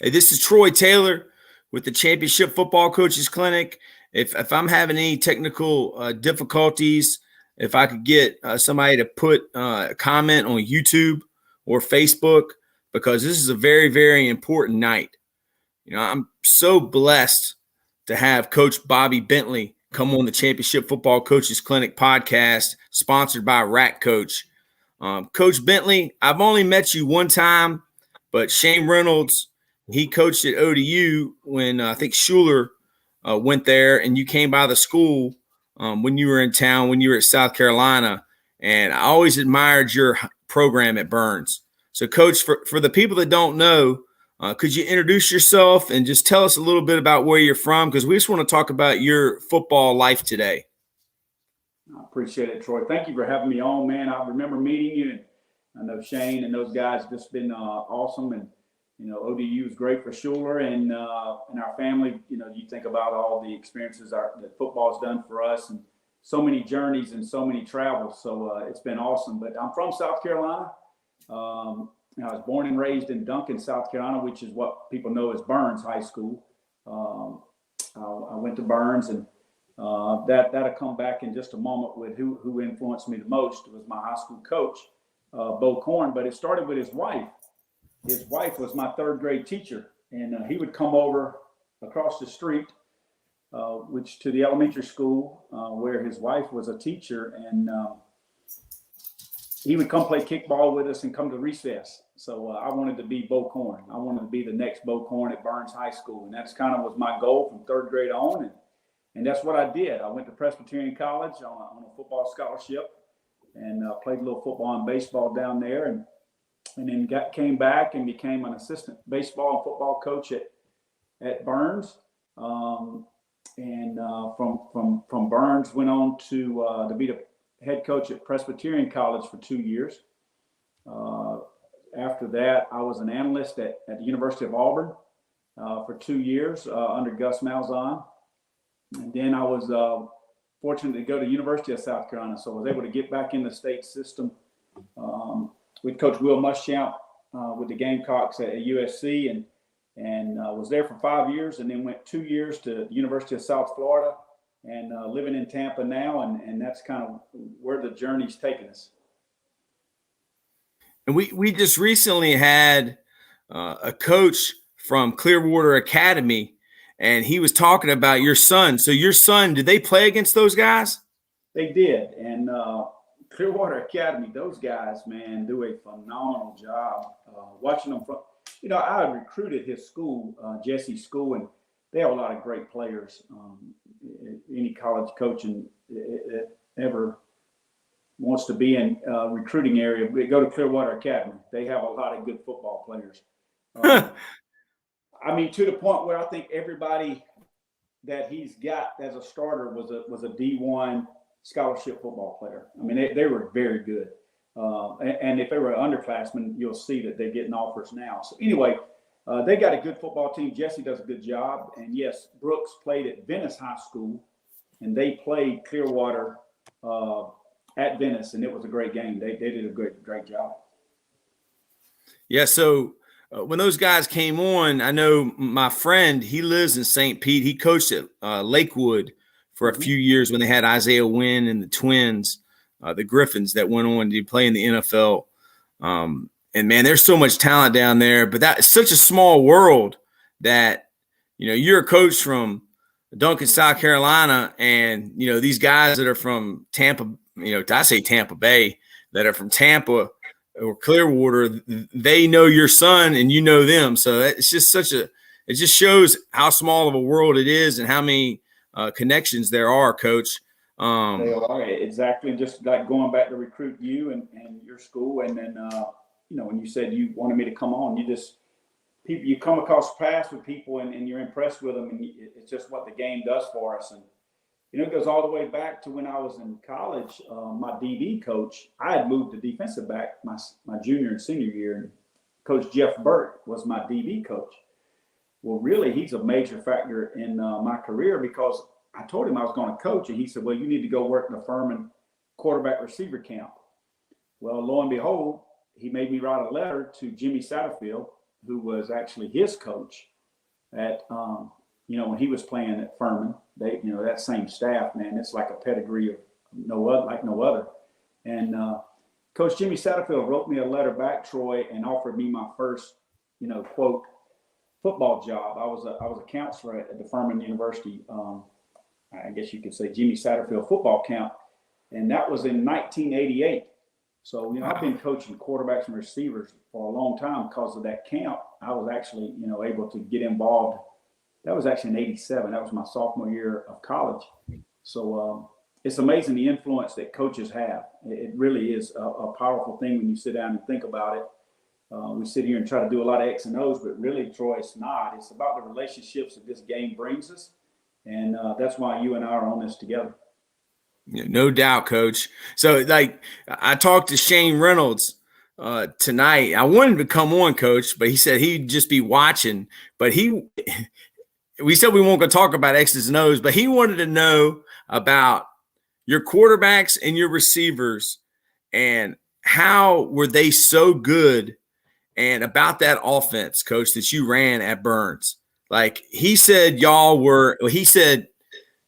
Hey, this is Troy Taylor with the Championship Football Coaches Clinic. If I'm having any technical difficulties, if I could get somebody to put a comment on YouTube or Facebook, because this is a very, very important night. You know, I'm so blessed to have Coach Bobby Bentley come on the Championship Football Coaches Clinic podcast, sponsored by Rack Coach. Coach Bentley, I've only met you one time, but Shane Reynolds, he coached at ODU when I think Schuler went there, and you came by the school when you were in town, when you were at South Carolina. And I always admired your program at Byrnes. So, Coach, for the people that don't know, could you introduce yourself and just tell us a little bit about where you're from? Because we just want to talk about your football life today. I appreciate it, Troy. Thank you for having me on, man. I remember meeting you, and I know Shane and those guys have just been awesome. And, you know, ODU is great for Schuler and our family. You know, you think about all the experiences that football has done for us, and so many journeys and so many travels. So it's been awesome. But I'm from South Carolina. I was born and raised in Duncan, South Carolina, which is what people know as Byrnes High School. I went to Byrnes, and that'll come back in just a moment with who influenced me the most. It was my high school coach, Bo Korn, but it started with his wife. His wife was my third grade teacher, and he would come over across the street, which to the elementary school where his wife was a teacher, and he would come play kickball with us and come to recess. So I wanted to be Bo Korn. I wanted to be the next Bo Korn at Byrnes High School, and that's kind of was my goal from third grade on, and that's what I did. I went to Presbyterian College on a football scholarship, and played a little football and baseball down there, and then came back and became an assistant baseball and football coach at Byrnes. From Byrnes went on to be the head coach at Presbyterian College for 2 years. After that, I was an analyst at the University of Auburn for 2 years under Gus Malzahn. And then I was fortunate to go to University of South Carolina, so I was able to get back in the state system with Coach Will Muschamp with the Gamecocks at USC, and was there for 5 years, and then went 2 years to the University of South Florida, and living in Tampa now, and that's kind of where the journey's taken us. And we just recently had a coach from Clearwater Academy, and he was talking about your son. So your son, did they play against those guys? They did, and Clearwater Academy, those guys, man, do a phenomenal job. Watching them from, you know, I recruited his school, Jesse's school, and they have a lot of great players. Any college coaching ever wants to be in recruiting area, we go to Clearwater Academy. They have a lot of good football players. I mean, to the point where I think everybody that he's got as a starter was a D1 scholarship football player. I mean, they were very good. And if they were underclassmen, you'll see that they're getting offers now. So anyway, they got a good football team. Jesse does a good job. And yes, Brooks played at Byrnes High School, and they played Clearwater at Byrnes, and it was a great game. They did a great job. Yeah, so when those guys came on, I know my friend, he lives in St. Pete. He coached at Lakewood for a few years when they had Isaiah Wynn and the Twins, the Griffins that went on to play in the NFL. And, man, there's so much talent down there. But that is such a small world that, you know, you're a coach from Duncan, South Carolina, and, you know, these guys that are from Tampa, you know, I say Tampa Bay, that are from Tampa or Clearwater, they know your son and you know them. So it's just it just shows how small of a world it is and how many connections there are, Coach. They are, exactly. Just like going back to recruit you and your school, and then you know, when you said you wanted me to come on, you come across paths with people and you're impressed with them, and it's just what the game does for us. And you know, it goes all the way back to when I was in college. My DB coach, I had moved to defensive back my junior and senior year, and Coach Jeff Burke was my DB coach. Well, really, he's a major factor in my career, because I told him I was going to coach, and he said, well, you need to go work in the Furman quarterback receiver camp. Well, lo and behold, he made me write a letter to Jimmy Satterfield, who was actually his coach at, when he was playing at Furman. That same staff, man, it's like a pedigree of no other. And Coach Jimmy Satterfield wrote me a letter back, Troy, and offered me my first, quote, football job. I was a counselor at the Furman University. I guess you could say Jimmy Satterfield football camp, and that was in 1988. So, I've been coaching quarterbacks and receivers for a long time because of that camp. I was actually, able to get involved. That was actually in 87. That was my sophomore year of college. So it's amazing the influence that coaches have. It really is a powerful thing when you sit down and think about it. We sit here and try to do a lot of X and O's, but really, Troy, it's not. It's about the relationships that this game brings us. And that's why you and I are on this together. No doubt, Coach. So, I talked to Shane Reynolds tonight. I wanted to come on, Coach, but he said he'd just be watching. But we said we won't go talk about X's and O's, but he wanted to know about your quarterbacks and your receivers and how were they so good, and about that offense, Coach, that you ran at Byrnes. Like he said, he said,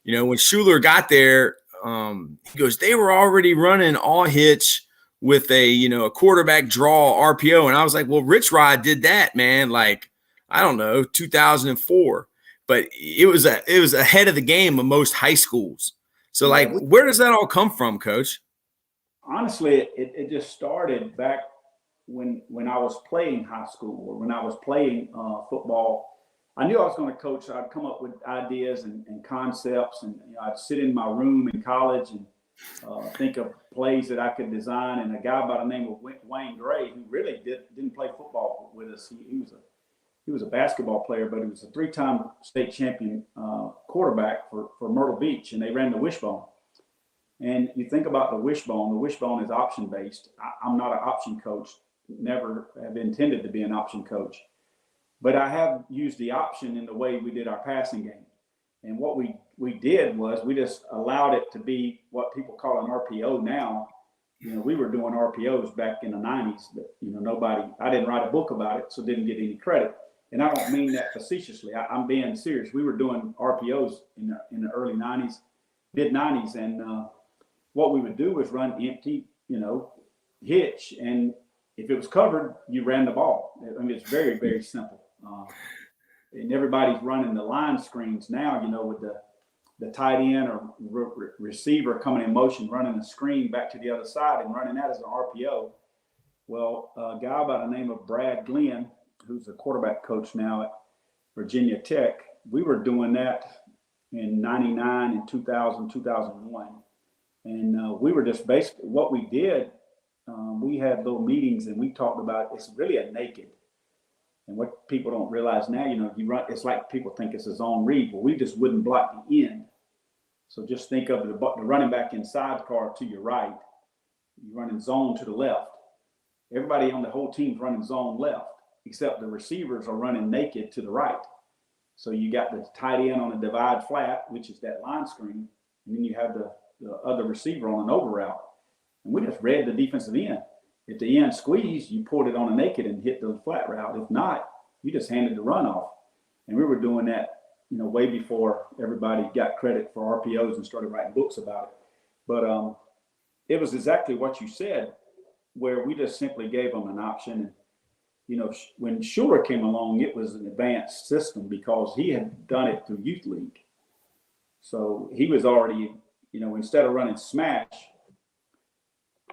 when Schuler got there, he goes, they were already running all hitch with a quarterback draw RPO. And I was like, well, Rich Rod did that, man. Like, I don't know, 2004, but it was ahead of the game of most high schools. So where does that all come from, Coach? Honestly, it just started back when I was playing high school, or when I was playing football. I knew I was going to coach. I'd come up with ideas and concepts, and I'd sit in my room in college and think of plays that I could design. And a guy by the name of Wayne Gray, who really didn't play football with us. He was a basketball player, but he was a 3-time state champion quarterback for Myrtle Beach, and they ran the wishbone. And you think about the wishbone is option based. I'm not an option coach, never have intended to be an option coach. But I have used the option in the way we did our passing game. And what we did was we just allowed it to be what people call an RPO now. We were doing RPOs back in the 90s, but I didn't write a book about it, so didn't get any credit. And I don't mean that facetiously. I'm being serious. We were doing RPOs in the early 90s, mid 90s. And what we would do was run empty, hitch. And if it was covered, you ran the ball. I mean, it's very, very simple. And everybody's running the line screens now, with the tight end or receiver coming in motion, running the screen back to the other side and running that as an RPO. Well, a guy by the name of Brad Glenn, who's a quarterback coach now at Virginia Tech, we were doing that in 99 and 2000, 2001. And we were just basically, what we did, we had little meetings and we talked about, it's really a naked. And what people don't realize now, you run, it's like people think it's a zone read, but we just wouldn't block the end. So just think of the running back inside car to your right. You're running zone to the left. Everybody on the whole team's running zone left, except the receivers are running naked to the right. So you got the tight end on a divide flat, which is that line screen, and then you have the other receiver on an over route. And we just read the defensive end. If the end squeezed, you pulled it on a naked and hit the flat route. If not, you just handed the run off. And we were doing that, way before everybody got credit for RPOs and started writing books about it. But it was exactly what you said, where we just simply gave them an option. And, when Schuler came along, it was an advanced system because he had done it through youth league. So he was already, instead of running smash,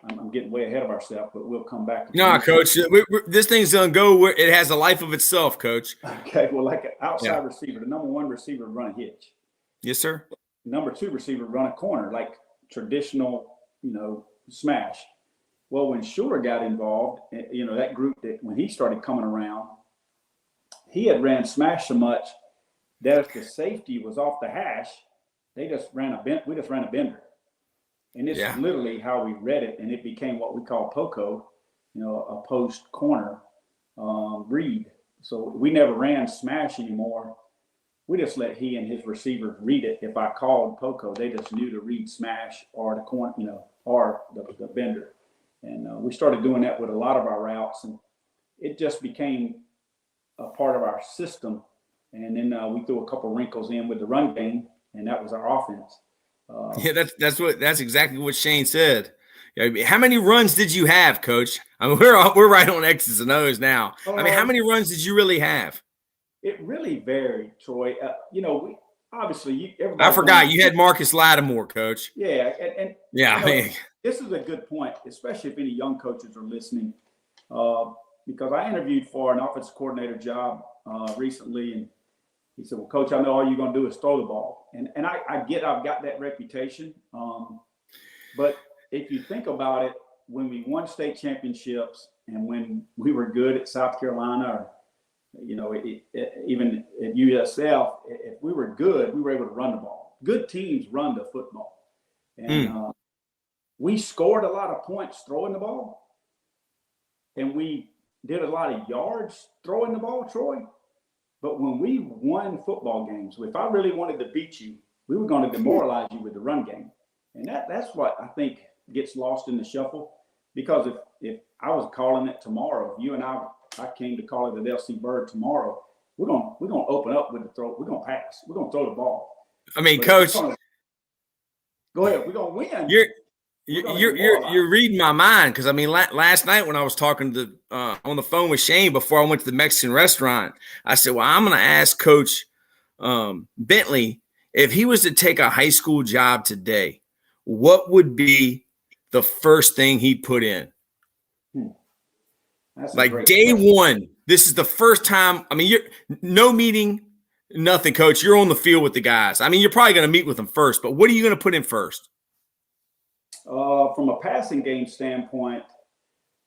I'm getting way ahead of ourselves, but we'll come back. No, Coach, this thing's going to go where it has a life of itself, Coach. Okay, well, like an outside receiver, the number one receiver would run a hitch. Yes, sir. The number two receiver would run a corner, like traditional, smash. Well, when Schuler got involved, that group that when he started coming around, he had ran smash so much that if the safety was off the hash, we just ran a bender. And this is literally how we read it, and it became what we call POCO, a post corner read. So we never ran smash anymore. We just let he and his receivers read it. If I called POCO, they just knew to read smash or the corner, or the bender. And we started doing that with a lot of our routes, and it just became a part of our system. And then we threw a couple wrinkles in with the run game, and that was our offense. Yeah, that's exactly what Shane said. How many runs did you have, Coach? I mean, we're right on X's and O's now. I mean, how many runs did you really have? It really varied, Troy. Obviously, I forgot you had Marcus Lattimore, Coach. Yeah, and yeah, I mean, this is a good point, especially if any young coaches are listening, because I interviewed for an offensive coordinator job recently, and he said, "Well, Coach, I know all you're going to do is throw the ball," and I've got that reputation, but if you think about it, when we won state championships and when we were good at South Carolina, or even at USF, if we were good, we were able to run the ball. Good teams run the football, and we scored a lot of points throwing the ball, and we did a lot of yards throwing the ball, Troy. But when we won football games, if I really wanted to beat you, we were going to demoralize you with the run game, and that's what I think gets lost in the shuffle. Because if I was calling it tomorrow, if you and I came to call it the LC Bird tomorrow, we're gonna open up with the throw. We're gonna pass. We're gonna throw the ball. I mean, Coach, go ahead. We're gonna win. You're reading my mind, because I mean, last night when I was talking to on the phone with Shane before I went to the Mexican restaurant, I said, "Well, I'm going to ask Coach Bentley if he was to take a high school job today, what would be the first thing he'd put in?" That's like day question. One, this is the first time. I mean, you're no meeting, nothing, Coach. You're on the field with the guys. I mean, you're probably going to meet with them first, but what are you going to put in first? From a passing game standpoint,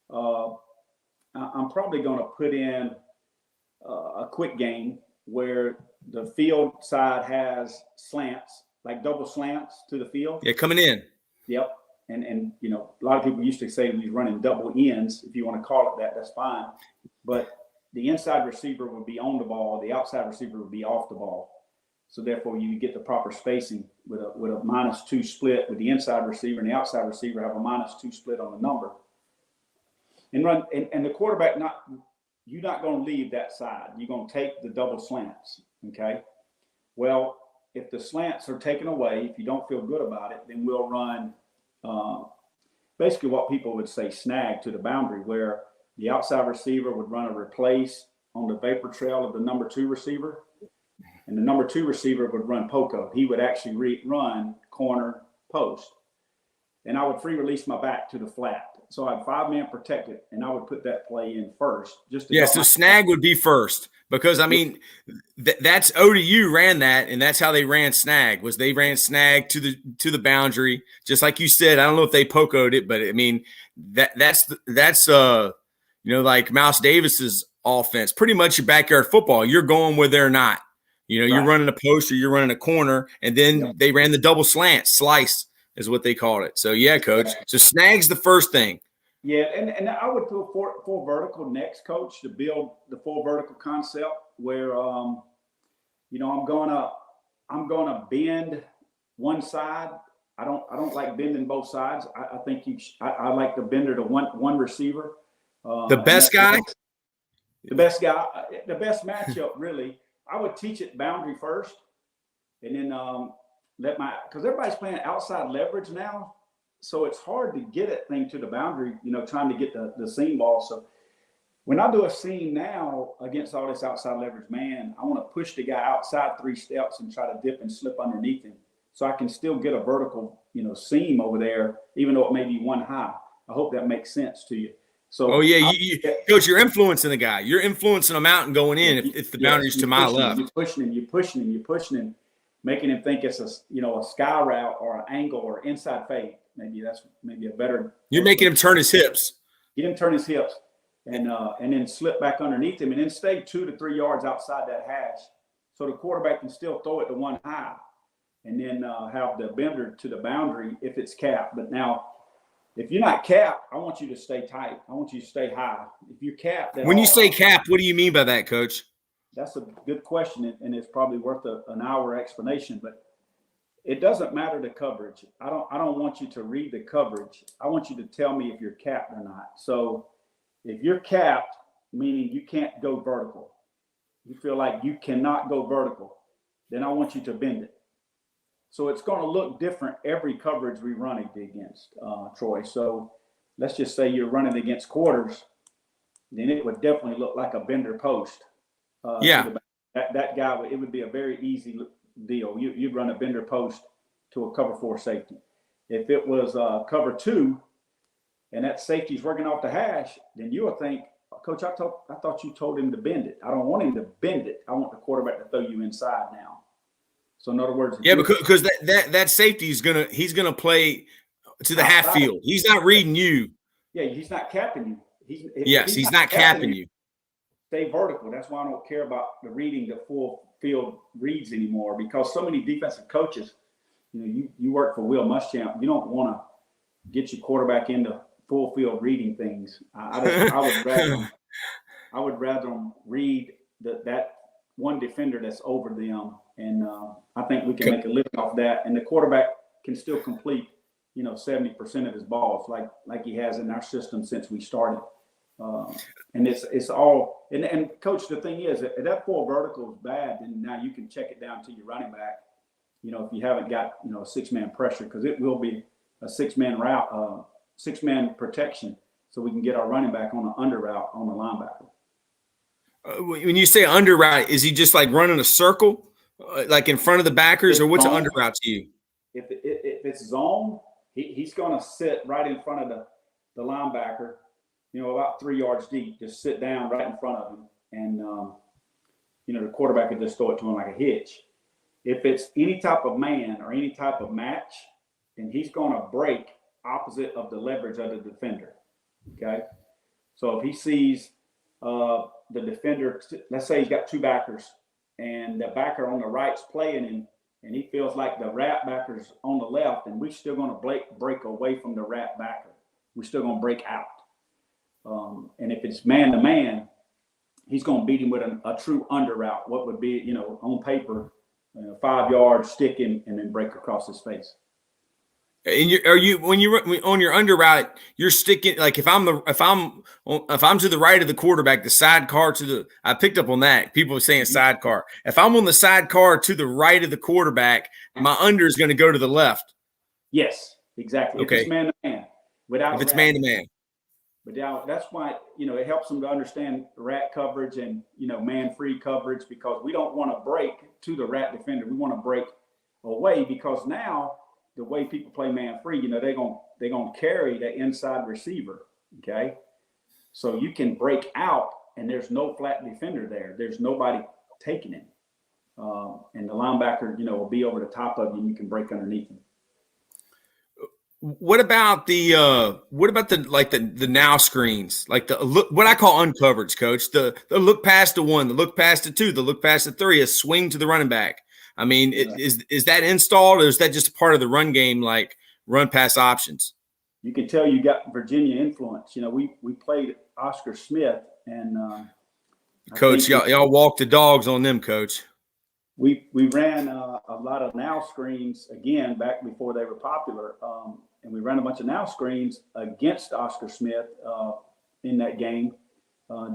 I'm probably going to put in a quick game where the field side has slants, like double slants to the field. Yeah, coming in. Yep. And a lot of people used to say he's running double ends. If you want to call it that, that's fine. But the inside receiver would be on the ball. The outside receiver would be off the ball. So therefore, you get the proper spacing with a -2 split with the inside receiver, and the outside receiver have a -2 split on the number. And run and the quarterback you're not going to leave that side. You're going to take the double slants. Okay. Well, if the slants are taken away, if you don't feel good about it, then we'll run basically what people would say snag to the boundary, where the outside receiver would run a replace on the vapor trail of the number 2 receiver, and the number 2 receiver would run poco. He would actually run corner post, and I would free release my back to the flat. So I had 5-man protected, and I would put that play in first. So snag would be first, because I mean that's ODU ran that, and that's how they ran snag. Was they ran snag to the boundary, just like you said. I don't know if they pocoed it, but I mean that's like Mouse Davis's offense. Pretty much your backyard football. You're going where they're not. You're running a post or you're running a corner, and then they ran the double slant slice is what they called it. So yeah, Coach. So snag's the first thing. Yeah, and I would do a full vertical next, Coach, to build the full vertical concept where I'm gonna bend one side. I don't like bending both sides. I think I like the bender to one receiver. The best guy, the best matchup really. I would teach it boundary first, and then because everybody's playing outside leverage now. So it's hard to get that thing to the boundary, trying to get the seam ball. So when I do a seam now against all this outside leverage man, I want to push the guy outside 3 steps and try to dip and slip underneath him, so I can still get a vertical, seam over there, even though it may be one high. I hope that makes sense to you. So, Coach, you're influencing the guy. You're influencing him out and going in if the boundary's to my left. You're pushing him, making him think it's a sky route or an angle or inside fade. Maybe that's a better. You're making him turn his hips. Get him turn his hips, and then slip back underneath him, and then stay 2 to 3 yards outside that hash, so the quarterback can still throw it to one high, and then have the bender to the boundary if it's capped. But now, if you're not capped, I want you to stay tight. I want you to stay high. If you're capped, when you say capped, what do you mean by that, Coach? That's a good question, and it's probably worth an hour explanation. But it doesn't matter the coverage. I don't want you to read the coverage. I want you to tell me if you're capped or not. So if you're capped, meaning you can't go vertical, you feel like you cannot go vertical, then I want you to bend it. So it's going to look different every coverage we run against, Troy. So let's just say you're running against quarters, then it would definitely look like a bender post. Yeah. That guy, it would be a very easy deal. You'd run a bender post to a cover 4 safety. If it was cover 2 and that safety's working off the hash, then you would think, Coach, I thought you told him to bend it. I don't want him to bend it. I want the quarterback to throw you inside now. So in other words, yeah, because that safety he's gonna play to the half field. He's not reading you. Yeah, he's not capping you. He's not capping you. Stay vertical. That's why I don't care about the reading the full field reads anymore, because so many defensive coaches, you work for Will Muschamp, you don't want to get your quarterback into full field reading things. I would rather them read that one defender that's over them, and I think we can make a living off that, and the quarterback can still complete 70% of his balls like he has in our system since we started. And it's all and coach, the thing is, if that full vertical is bad, then now you can check it down to your running back, if you haven't got a 6-man pressure, because it will be a 6-man route, 6-man protection, so we can get our running back on the under route on the linebacker. When you say under route, is he just like running a circle, like in front of the backers, or what's an under route to you? If it's zone, he's going to sit right in front of the linebacker, about 3 yards deep, just sit down right in front of him, and the quarterback could just throw it to him like a hitch. If it's any type of man or any type of match, then he's going to break opposite of the leverage of the defender. Okay, so if he sees the defender, let's say he's got 2 backers, and the backer on the right's playing him, and he feels like the rat backer's on the left, and we're still going to break away from the rat backer. We're still going to break out. And if it's man-to-man, he's going to beat him with a true under route, what would be, on paper, 5 yards, stick him, and then break across his face. And when you're on your under route, you're sticking, like if I'm to the right of the quarterback, the sidecar I picked up on that. People are saying sidecar. If I'm on the sidecar to the right of the quarterback, my under is going to go to the left. Yes, exactly. Okay. If it's man-to-man. If it's man-to-man. But now that's why, it helps them to understand rat coverage and, man-free coverage, because we don't want to break to the rat defender. We want to break away, because now the way people play man-free, they're going to carry the inside receiver, okay? So you can break out, and there's no flat defender there. There's nobody taking him. And the linebacker, will be over the top of you, and you can break underneath him. What about the now screens, like the look, what I call uncoverage, coach, the look past the 1, the look past the 2, the look past the 3, a swing to the running back. I mean, is that installed, or is that just part of the run game, like run pass options? You can tell you got Virginia influence. We played Oscar Smith, and coach, y'all walk the dogs on them, coach. We ran a lot of now screens again back before they were popular. And we ran a bunch of now screens against Oscar Smith in that game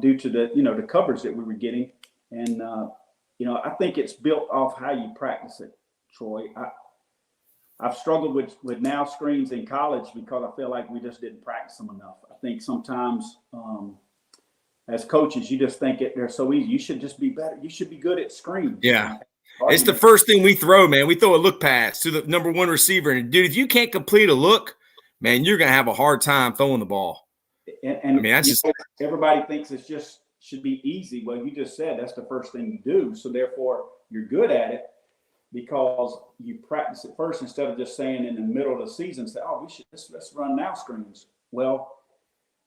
due to the coverage that we were getting. And, I think it's built off how you practice it, Troy. I've struggled with now screens in college because I feel like we just didn't practice them enough. I think sometimes as coaches, you just think they're so easy. You should just be better. You should be good at screens. Yeah. It's the first thing we throw, man. We throw a look pass to the number 1 receiver. And, dude, if you can't complete a look, man, you're going to have a hard time throwing the ball. And I mean, that's just – everybody thinks it's just should be easy. Well, you just said that's the first thing you do. So, therefore, you're good at it because you practice it first instead of just saying in the middle of the season, say, oh, let's run now screens. Well,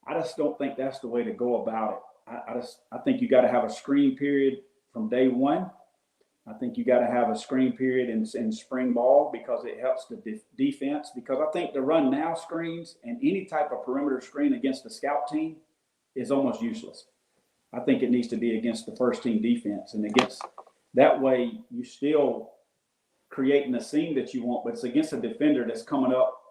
I just don't think that's the way to go about it. I think you got to have a screen period from day 1. I think you got to have a screen period in spring ball because it helps the defense. Because I think to run now screens and any type of perimeter screen against the scout team is almost useless. I think it needs to be against the first team defense, and against that way you still creating the scene that you want, but it's against a defender that's coming up.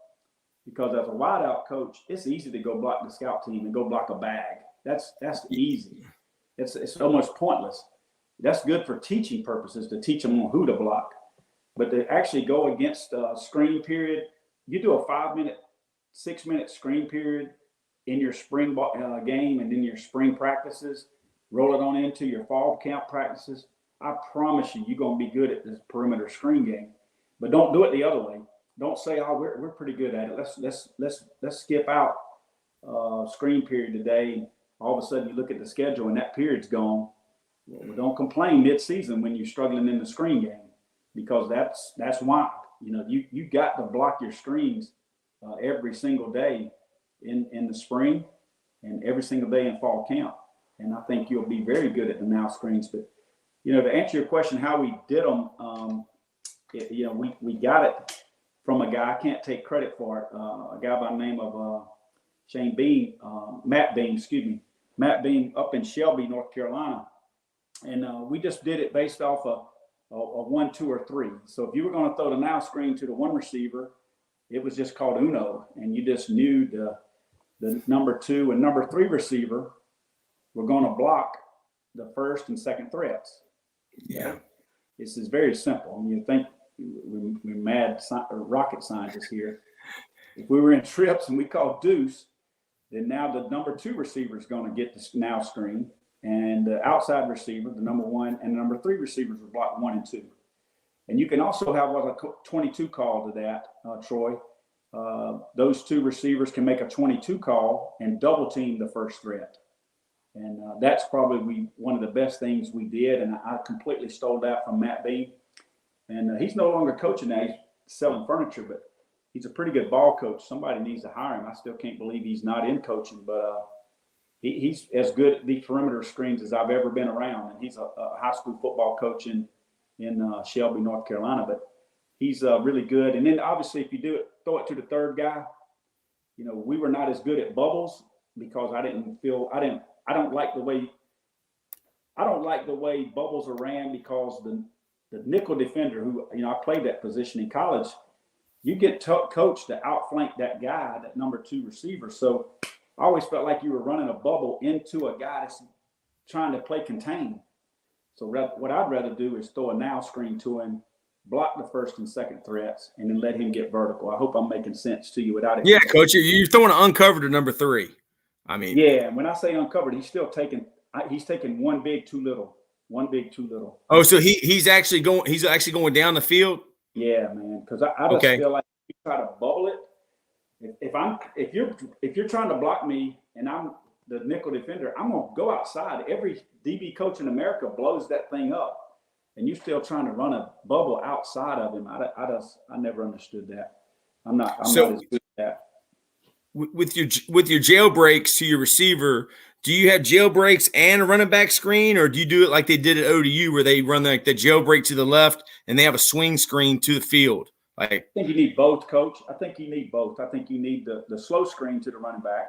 Because as a wideout coach, it's easy to go block the scout team and go block a bag. That's easy. It's almost pointless. that's good for teaching purposes to teach them on who to block. But to actually go against a screen period, you do a 5-minute, 6-minute screen period in your spring game and in your spring practices, roll it on into your fall camp practices. I promise you, you're going to be good at this perimeter screen game. But don't do it the other way. Don't say, "Oh, we're pretty good at it. Let's skip out screen period today." All of a sudden, you look at the schedule and that period's gone. Well, don't complain mid-season when you're struggling in the screen game, because that's why you got to block your screens every single day in the spring and every single day in fall camp. And I think you'll be very good at the now screens. But to answer your question, how we did them, we got it from a guy. I can't take credit for it. A guy by the name of Matt Beam up in Shelby, North Carolina. And we just did it based off a 1, 2, or 3. So if you were going to throw the now screen to the one receiver, it was just called Uno, and you just knew the number 2 and number 3 receiver were going to block the first and second threats. Yeah, this is very simple. I mean, you think we're mad rocket scientists here. If we were in trips and we called deuce, then now the number 2 receiver is going to get the now screen, and the outside receiver, the number 1 and the number 3 receivers will block 1 and 2. And you can also have a 22 call to that, Troy. Those 2 receivers can make a 22 call and double team the first threat. And that's probably one of the best things we did. And I completely stole that from Matt Beam. And he's no longer coaching now. He's selling furniture, but he's a pretty good ball coach. Somebody needs to hire him. I still can't believe he's not in coaching, but he's as good at the perimeter screens as I've ever been around. And he's a high school football coach in Shelby, North Carolina, but he's really good. And then obviously if you throw it to the third guy, we were not as good at bubbles because I don't like the way bubbles are ran, because the nickel defender, who, I played that position in college, you get coached to outflank that guy, that number 2 receiver. So I always felt like you were running a bubble into a guy that's trying to play contain. So what I'd rather do is throw a now screen to him, block the first and second threats, and then let him get vertical. I hope I'm making sense to you without it. Yeah, Coach, you're throwing an uncovered to number 3. I mean, yeah. When I say uncovered, he's taking 1 big, 2 little. 1 big, 2 little. Oh, so he's actually going down the field. Yeah, man. Because I just feel like if you try to bubble it, if you're trying to block me and I'm the nickel defender, I'm gonna go outside. Every DB coach in America blows that thing up, and you're still trying to run a bubble outside of him. I never understood that. I'm not as good at that. With your jailbreaks to your receiver, do you have jailbreaks and a running back screen, or do you do it like they did at ODU where they run the jailbreak to the left and they have a swing screen to the field? I think you need both, Coach. I think you need both. I think you need the slow screen to the running back.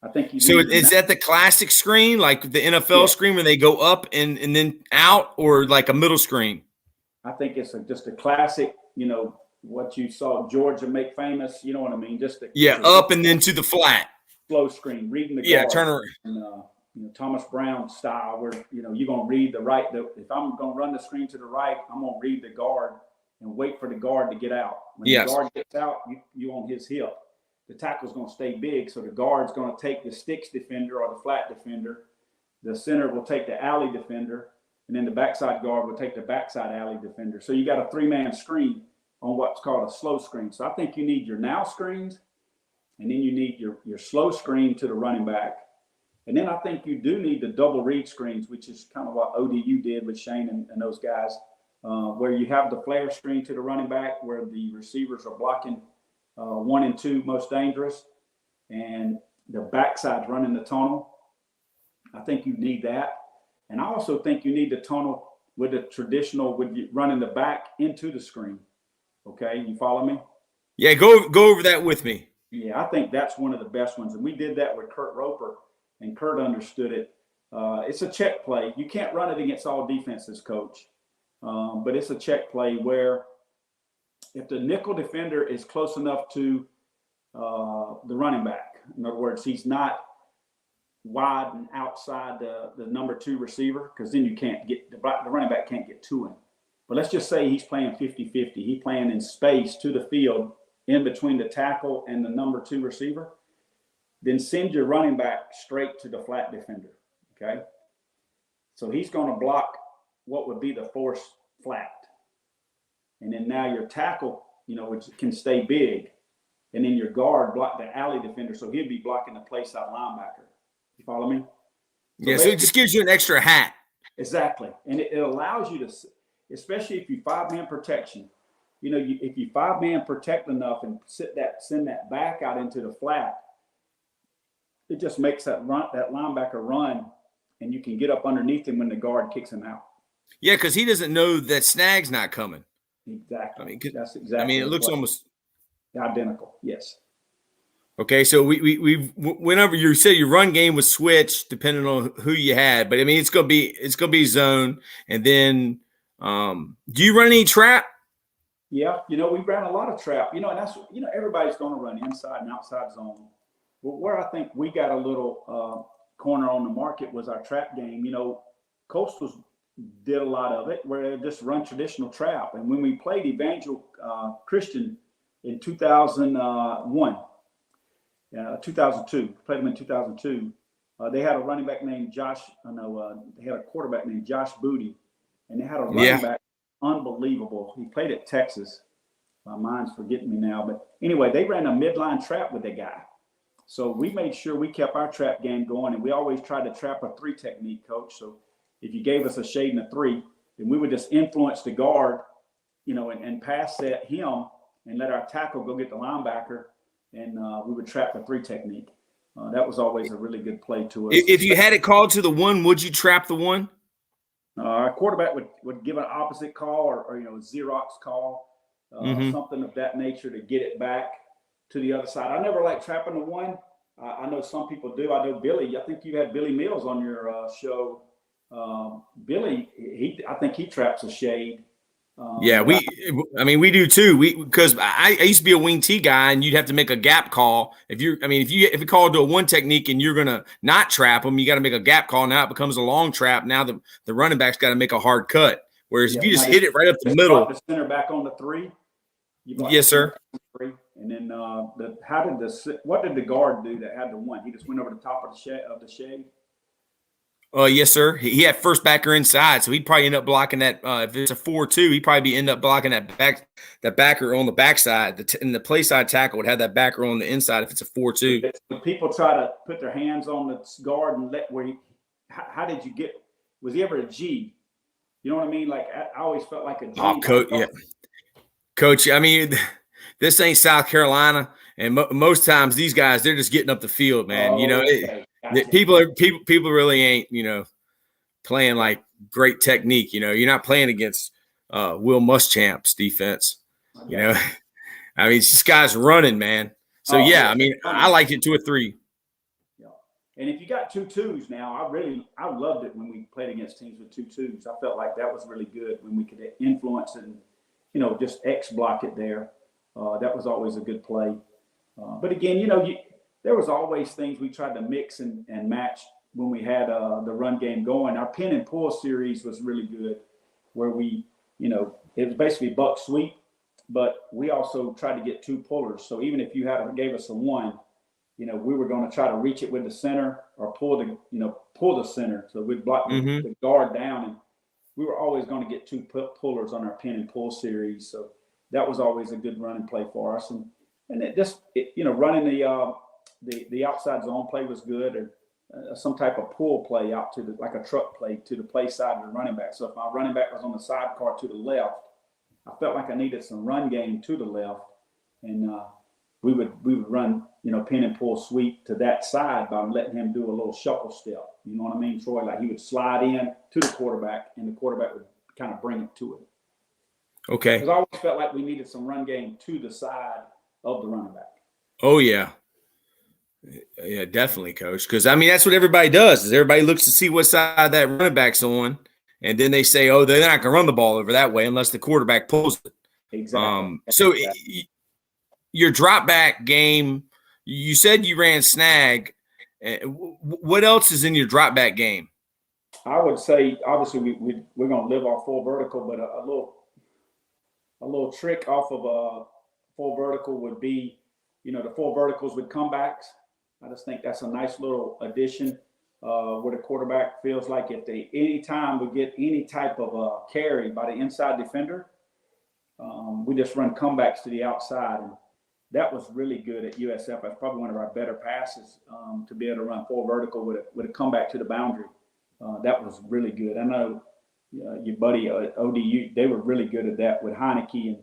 I think you. So is that the classic screen, like the NFL screen, where they go up and then out, or like a middle screen? I think it's just a classic, what you saw Georgia make famous. You know what I mean? Just up and then to the flat. Slow screen, reading the guard. Turn around. And, Thomas Brown style, where you're going to read the right. If I'm going to run the screen to the right, I'm going to read the guard and wait for the guard to get out. When the guard gets out, you on his hip. The tackle's going to stay big, so the guard's going to take the sticks defender or the flat defender. The center will take the alley defender, and then the backside guard will take the backside alley defender. So you got a 3-man screen on what's called a slow screen. So I think you need your now screens, and then you need your slow screen to the running back. And then I think you do need the double read screens, which is kind of what ODU did with Shane and those guys, where you have the flare screen to the running back, where the receivers are blocking 1 and 2 most dangerous, and the backside's running the tunnel. I think you need that. And I also think you need the tunnel with the traditional, with you running the back into the screen. Okay, you follow me? Yeah, go over that with me. Yeah, I think that's one of the best ones. And we did that with Kurt Roper, and Kurt understood it. It's a check play. You can't run it against all defenses, Coach. But it's a check play where if the nickel defender is close enough to the running back, in other words, he's not wide and outside the number 2 receiver, because then you can't get the running back can't get to him. But let's just say he's playing 50-50. He's playing in space to the field in between the tackle and the number 2 receiver. Then send your running back straight to the flat defender, okay? So he's going to block what would be the force flat. And then now your tackle, which can stay big. And then your guard block the alley defender, so he'd be blocking the play side linebacker. You follow me? So it just gives you an extra hat. Exactly. And it allows you to, especially if you 5-man protection, if you 5-man protect enough and send that back out into the flat, it just makes that linebacker run, and you can get up underneath him when the guard kicks him out. Yeah, because he doesn't know that snag's not coming. Exactly. That's exactly. It looks almost identical. Yes. Okay, so we whenever you say your run game was switched depending on who you had, but it's gonna be zone, and then do you run any trap? Yeah, we ran a lot of trap. And that's everybody's gonna run inside and outside zone. But where I think we got a little corner on the market was our trap game. Coastals did a lot of it where they just run traditional trap. And when we played Evangel Christian in 2001, 2002, played them in 2002, they had a running back named Josh. They had a quarterback named Josh Booty, and they had a running back, unbelievable. He played at Texas. My mind's forgetting me now, but anyway, they ran a midline trap with the guy. So we made sure we kept our trap game going, and we always tried to trap a 3 technique, coach. So if you gave us a shade and a 3, then we would just influence the guard, and pass set him and let our tackle go get the linebacker, and we would trap the 3 technique. That was always a really good play to us. If you had it called to the 1, would you trap the 1? Our quarterback would give an opposite call or a Xerox call, something of that nature to get it back to the other side. I never liked trapping the 1. I know some people do. I know Billy. I think you had Billy Mills on your show. Billy, I think he traps a shade. We do too. Because I used to be a wing T guy, and you'd have to make a gap call. If you call to a 1 technique and you're gonna not trap them, you got to make a gap call. Now it becomes a long trap. Now the running back's got to make a hard cut. Whereas if you just hit it right up the middle, the center back on the 3. Yes, sir. 3. And then what did the guard do that had the 1? He just went over the top of the shade. Yes, sir. He had first backer inside, so he'd probably end up blocking that. If it's a 4-2, he'd probably end up blocking that backer on the backside. And the play side tackle would have that backer on the inside if it's a 4-2. When people try to put their hands on the guard and how did you get? Was he ever a G? You know what I mean? Like I always felt like a G. Oh, coach, yeah, coach. This ain't South Carolina, and most times these guys, they're just getting up the field, man. Okay. Gotcha. People really ain't playing like great technique. You're not playing against Will Muschamp's defense. Okay. This guy's running, man. So I liked it to a 3. Yeah, and if you got 2 2s now, I loved it when we played against teams with 2 2s. I felt like that was really good when we could influence and just X block it there. That was always a good play. But again, there was always things we tried to mix and match when we had the run game going. Our pin and pull series was really good, where we, it was basically buck sweep, but we also tried to get 2 pullers. So even if you gave us a 1, we were going to try to reach it with the center or pull the center. So we'd block the guard down, and we were always going to get 2 pullers on our pin and pull series. So that was always a good running play for us. And running the outside zone play was good, or some type of pull play out to like a truck play to the play side of the running back. So if my running back was on the sidecar to the left, I felt like I needed some run game to the left, and we would run pin and pull sweep to that side by letting him do a little shuffle step. You know what I mean, Troy? Like he would slide in to the quarterback, and the quarterback would kind of bring it to him. Okay. Because I always felt like we needed some run game to the side of the running back. Oh yeah. Yeah, definitely, coach. Because that's what everybody does. Is everybody looks to see what side that running back's on, and then they say, "Oh, they're not going to run the ball over that way unless the quarterback pulls it." Exactly. Your drop back game, you said you ran snag. What else is in your drop back game? I would say, obviously, we're going to live off full vertical, but a little trick off of a full vertical would be, the full verticals with comebacks. I just think that's a nice little addition where the quarterback feels like if they anytime we get any type of carry by the inside defender, we just run comebacks to the outside. And that was really good at USF. That's probably one of our better passes to be able to run full vertical with a comeback to the boundary. That was really good. I know your buddy ODU, they were really good at that with Heineke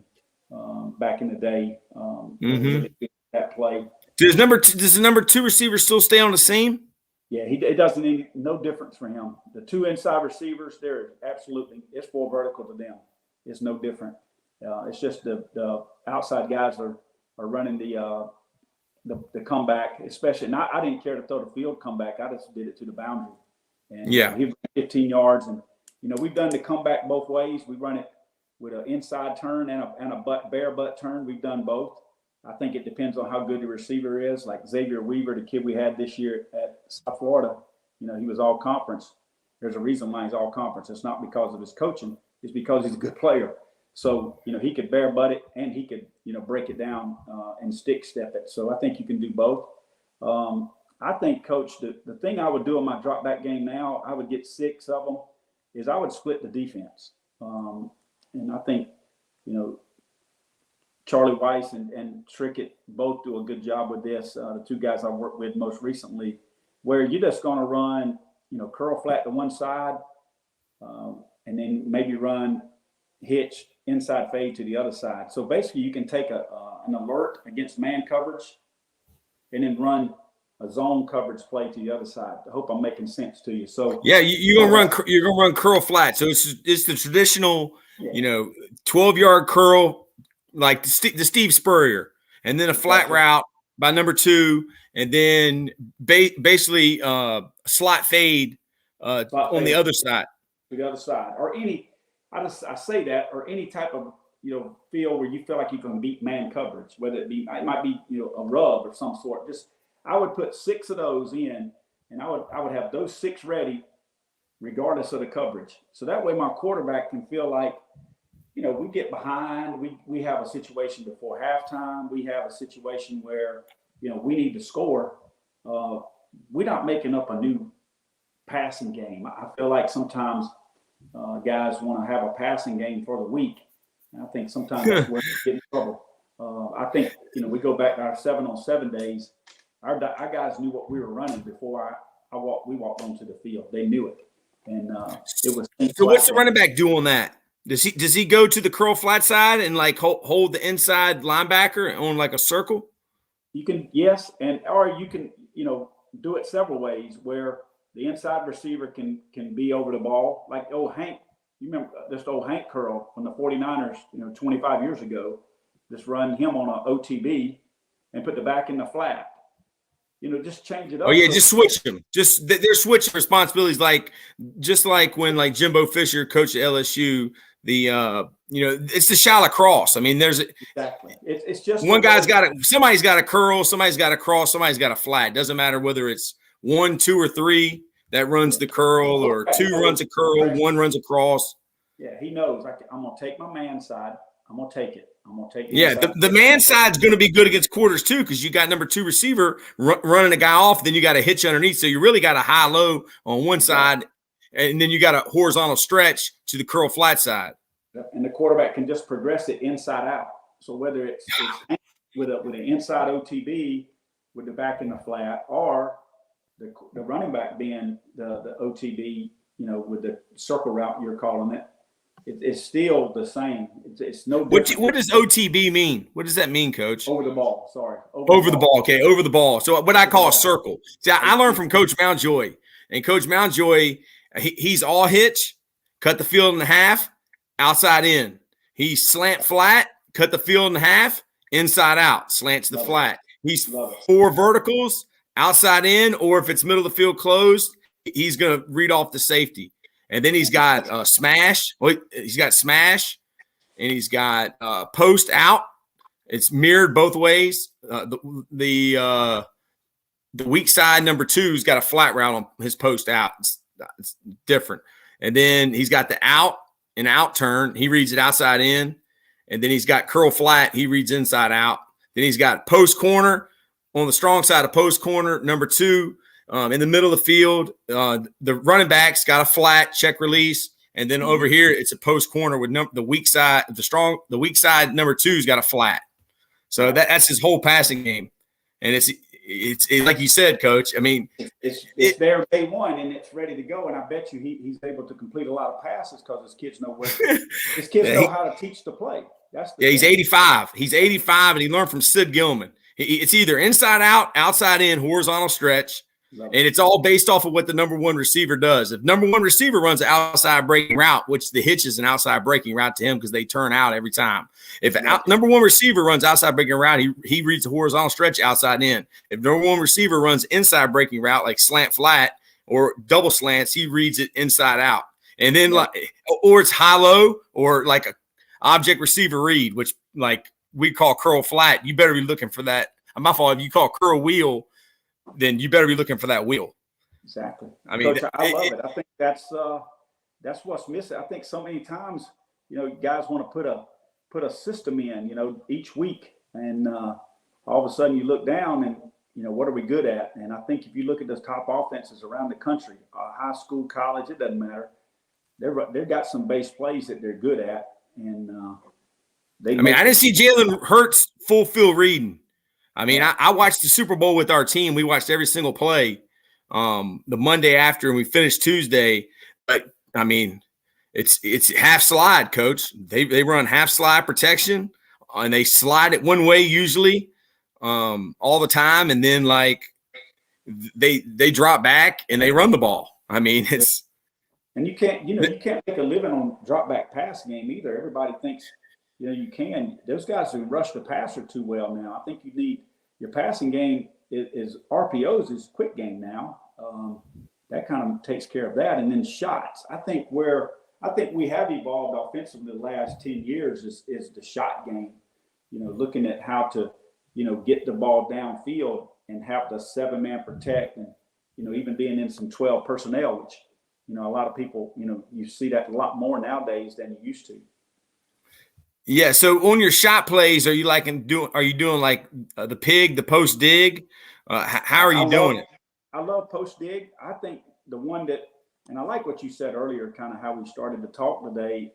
and back in the day. Really good at that play. Does the number 2 receiver still stay on the seam? Yeah, it doesn't no difference for him. The 2 inside receivers, it's full vertical to them. It's no different. It's just the outside guys are running the comeback, especially. And I didn't care to throw the field comeback. I just did it to the boundary. And he was 15 yards. And we've done the comeback both ways. We run it with an inside turn and a bare butt turn. We've done both. I think it depends on how good the receiver is. Like Xavier Weaver, the kid we had this year at South Florida, he was all conference. There's a reason why he's all conference. It's not because of his coaching. It's because he's a good player. So, he could bare butt it and he could, break it down and stick step it. So I think you can do both. I think, Coach, the thing I would do in my drop back game now, I would get 6 of them, is I would split the defense. And I think, Charlie Weiss and Trickett both do a good job with this. The 2 guys I worked with most recently, where you're just going to run, curl flat to one side and then maybe run hitch inside fade to the other side. So basically you can take an alert against man coverage and then run a zone coverage play to the other side. I hope I'm making sense to you. So yeah, you're gonna run curl flat. So it's the traditional, 12-yard curl, like the Steve Spurrier, and then a flat route by number 2, and then basically slot fade on the other side. To the other side, or I say that, or any type of feel where you feel like you can beat man coverage, whether it might be a rub of some sort. Just I would put 6 of those in, and I would have those 6 ready, regardless of the coverage. So that way my quarterback can feel like, we get behind. We have a situation before halftime. We have a situation where we need to score. We're not making up a new passing game. I feel like sometimes guys want to have a passing game for the week. And I think sometimes that's where we get in trouble. I think we go back to our 7-on-7 days. Our guys knew what we were running before we walked onto the field. They knew it, and it was. So what's the running back do on that? Does he go to the curl flat side and like hold the inside linebacker on like a circle? You can, yes, or you can do it several ways where the inside receiver can be over the ball, like old Hank. You remember this old Hank curl from the 49ers, 25 years ago. Just run him on an OTB and put the back in the flat. Just change it up. Oh yeah, just switch them. Just they're switching responsibilities, just like when Jimbo Fisher coached at LSU. It's the shallow cross. I mean, there's exactly. It's just one guy's got it. Somebody's got a curl. Somebody's got a cross. Somebody's got a flat. It doesn't matter whether it's 1, 2, or 3 that runs the curl, or 2 runs a curl, 1 runs a cross. Yeah, he knows. I'm gonna take my man side. I'm gonna take it. Yeah, the man side's going to be good against quarters too, because you got number 2 receiver running a guy off, then you got a hitch underneath, so you really got a high-low on one side, and then you got a horizontal stretch to the curl flat side. And the quarterback can just progress it inside out. So whether it's with an inside OTB with the back in the flat, or the running back being the OTB, with the circle route you're calling it. It's still the same. It's no different. What does OTB mean? What does that mean, Coach? Over the ball. Sorry. Over the ball. Okay, over the ball. So what I call a circle. See, I learned from Coach Mountjoy. And Coach Mountjoy, he's all hitch, cut the field in half, outside in. He's slant flat, cut the field in half, inside out, slants the flat. He's 4 verticals, outside in, or if it's middle of the field closed, he's going to read off the safety. And then he's got smash. He's got smash, and he's got post out. It's mirrored both ways. The the weak side number 2's got a flat route on his post out. It's different. And then he's got the out and out turn. He reads it outside in. And then he's got curl flat. He reads inside out. Then he's got post corner on the strong side of post corner, number 2. In the middle of the field, the running back's got a flat check release. And then over here, it's a post corner with the weak side. The weak side number 2's got a flat. So that's his whole passing game. And it's like you said, Coach. I mean, it's there day one and it's ready to go. And I bet you he's able to complete a lot of passes because his kids know know how to teach the play. He's 85. He's 85, and he learned from Sid Gilman. It's either inside out, outside in, horizontal stretch. And it's all based off of what the number 1 receiver does. If number 1 receiver runs an outside breaking route, which the hitch is an outside breaking route to him because they turn out every time. If number 1 receiver runs outside breaking route, he reads the horizontal stretch outside in. If number 1 receiver runs inside breaking route like slant flat or double slants, he reads it inside out. And then or it's high low or like a object receiver read, which like we call curl flat. You better be looking for that. My fault. If you call curl wheel, then you better be looking for that wheel. Exactly. I mean, Coach, I love it. I think that's what's missing. I think so many times, guys want to put a system in, each week, and all of a sudden you look down and what are we good at? And I think if you look at the top offenses around the country, high school, college, it doesn't matter. They've got some base plays that they're good at, and I didn't see Jalen Hurts full field reading. I mean, I watched the Super Bowl with our team. We watched every single play the Monday after, and we finished Tuesday. But, I mean, it's half slide, Coach. They run half slide protection, and they slide it one way usually all the time. And then, they drop back, and they run the ball. I mean, it's – And you can't make a living on drop back pass game either. Everybody thinks – you can. Those guys who rush the passer too well now. I think you need your passing game is RPOs is quick game now. That kind of takes care of that. And then shots. I think we have evolved offensively the last 10 years is the shot game. Looking at how to, get the ball downfield and have the 7-man protect and, even being in some 12 personnel, which, a lot of people, you see that a lot more nowadays than you used to. Yeah. So on your shot plays, are you doing like the pig, the post dig? How are you doing it? I love post dig. I think the one that, and I like what you said earlier, kind of how we started to talk today,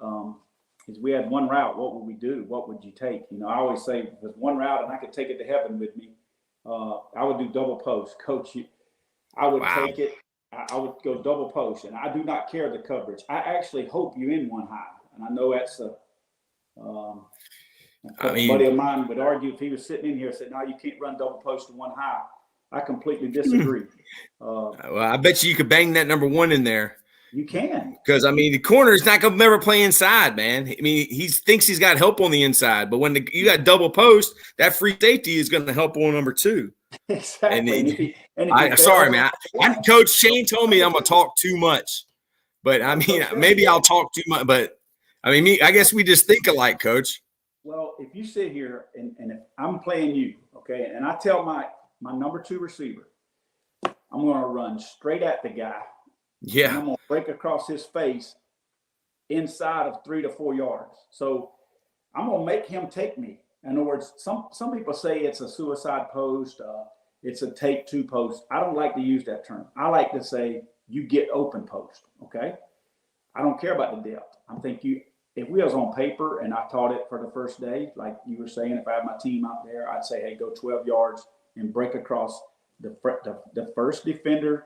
is we had one route. What would we do? What would you take? I always say if there's one route and I could take it to heaven with me, I would do double post. Coach, I would take it. I would go double post, and I do not care the coverage. I actually hope you're in one high, and I know that's a buddy of mine would argue if he was sitting in here and said, no, you can't run double post to one high. I completely disagree. Well, I bet you could bang that number 1 in there. You can. Because, the corner is not going to never play inside, man. He thinks he's got help on the inside. But when you got double post, that free safety is going to help on number 2. Exactly. Sorry, man. Coach Shane told me I'm going to talk too much. But, maybe I'll talk too much. But, I guess we just think alike, Coach. Well, if you sit here and if I'm playing you, okay, and I tell my number 2 receiver, I'm going to run straight at the guy. Yeah. I'm going to break across his face inside of 3 to 4 yards. So I'm going to make him take me. In other words, some people say it's a suicide post. It's a take 2 post. I don't like to use that term. I like to say you get open post, okay? I don't care about the depth. I'm thinking if we was on paper and I taught it for the first day, like you were saying, if I had my team out there, I'd say, hey, go 12 yards and break across the first defender's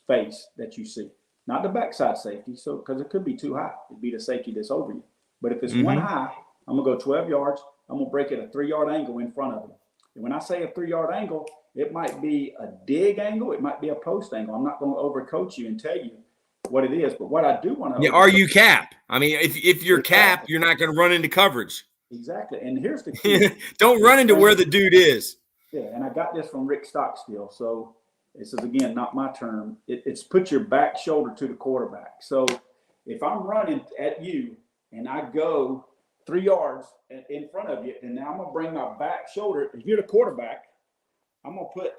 face that you see. Not the backside safety, so because it could be too high. It'd be the safety that's over you. But if it's one high, I'm going to go 12 yards. I'm going to break at a 3-yard angle in front of him. And when I say a 3-yard angle, it might be a dig angle. It might be a post angle. I'm not going to overcoach you and tell you what it is. But what I do want to are you cap? If you're cap, you're not going to run into coverage. Exactly. And here's the key. Don't run into where the dude is. Yeah, and I got this from Rick Stockstill. So this is, again, not my term. It's put your back shoulder to the quarterback. So if I'm running at you and I go 3 yards in front of you, and now I'm going to bring my back shoulder. If you're the quarterback, I'm going to put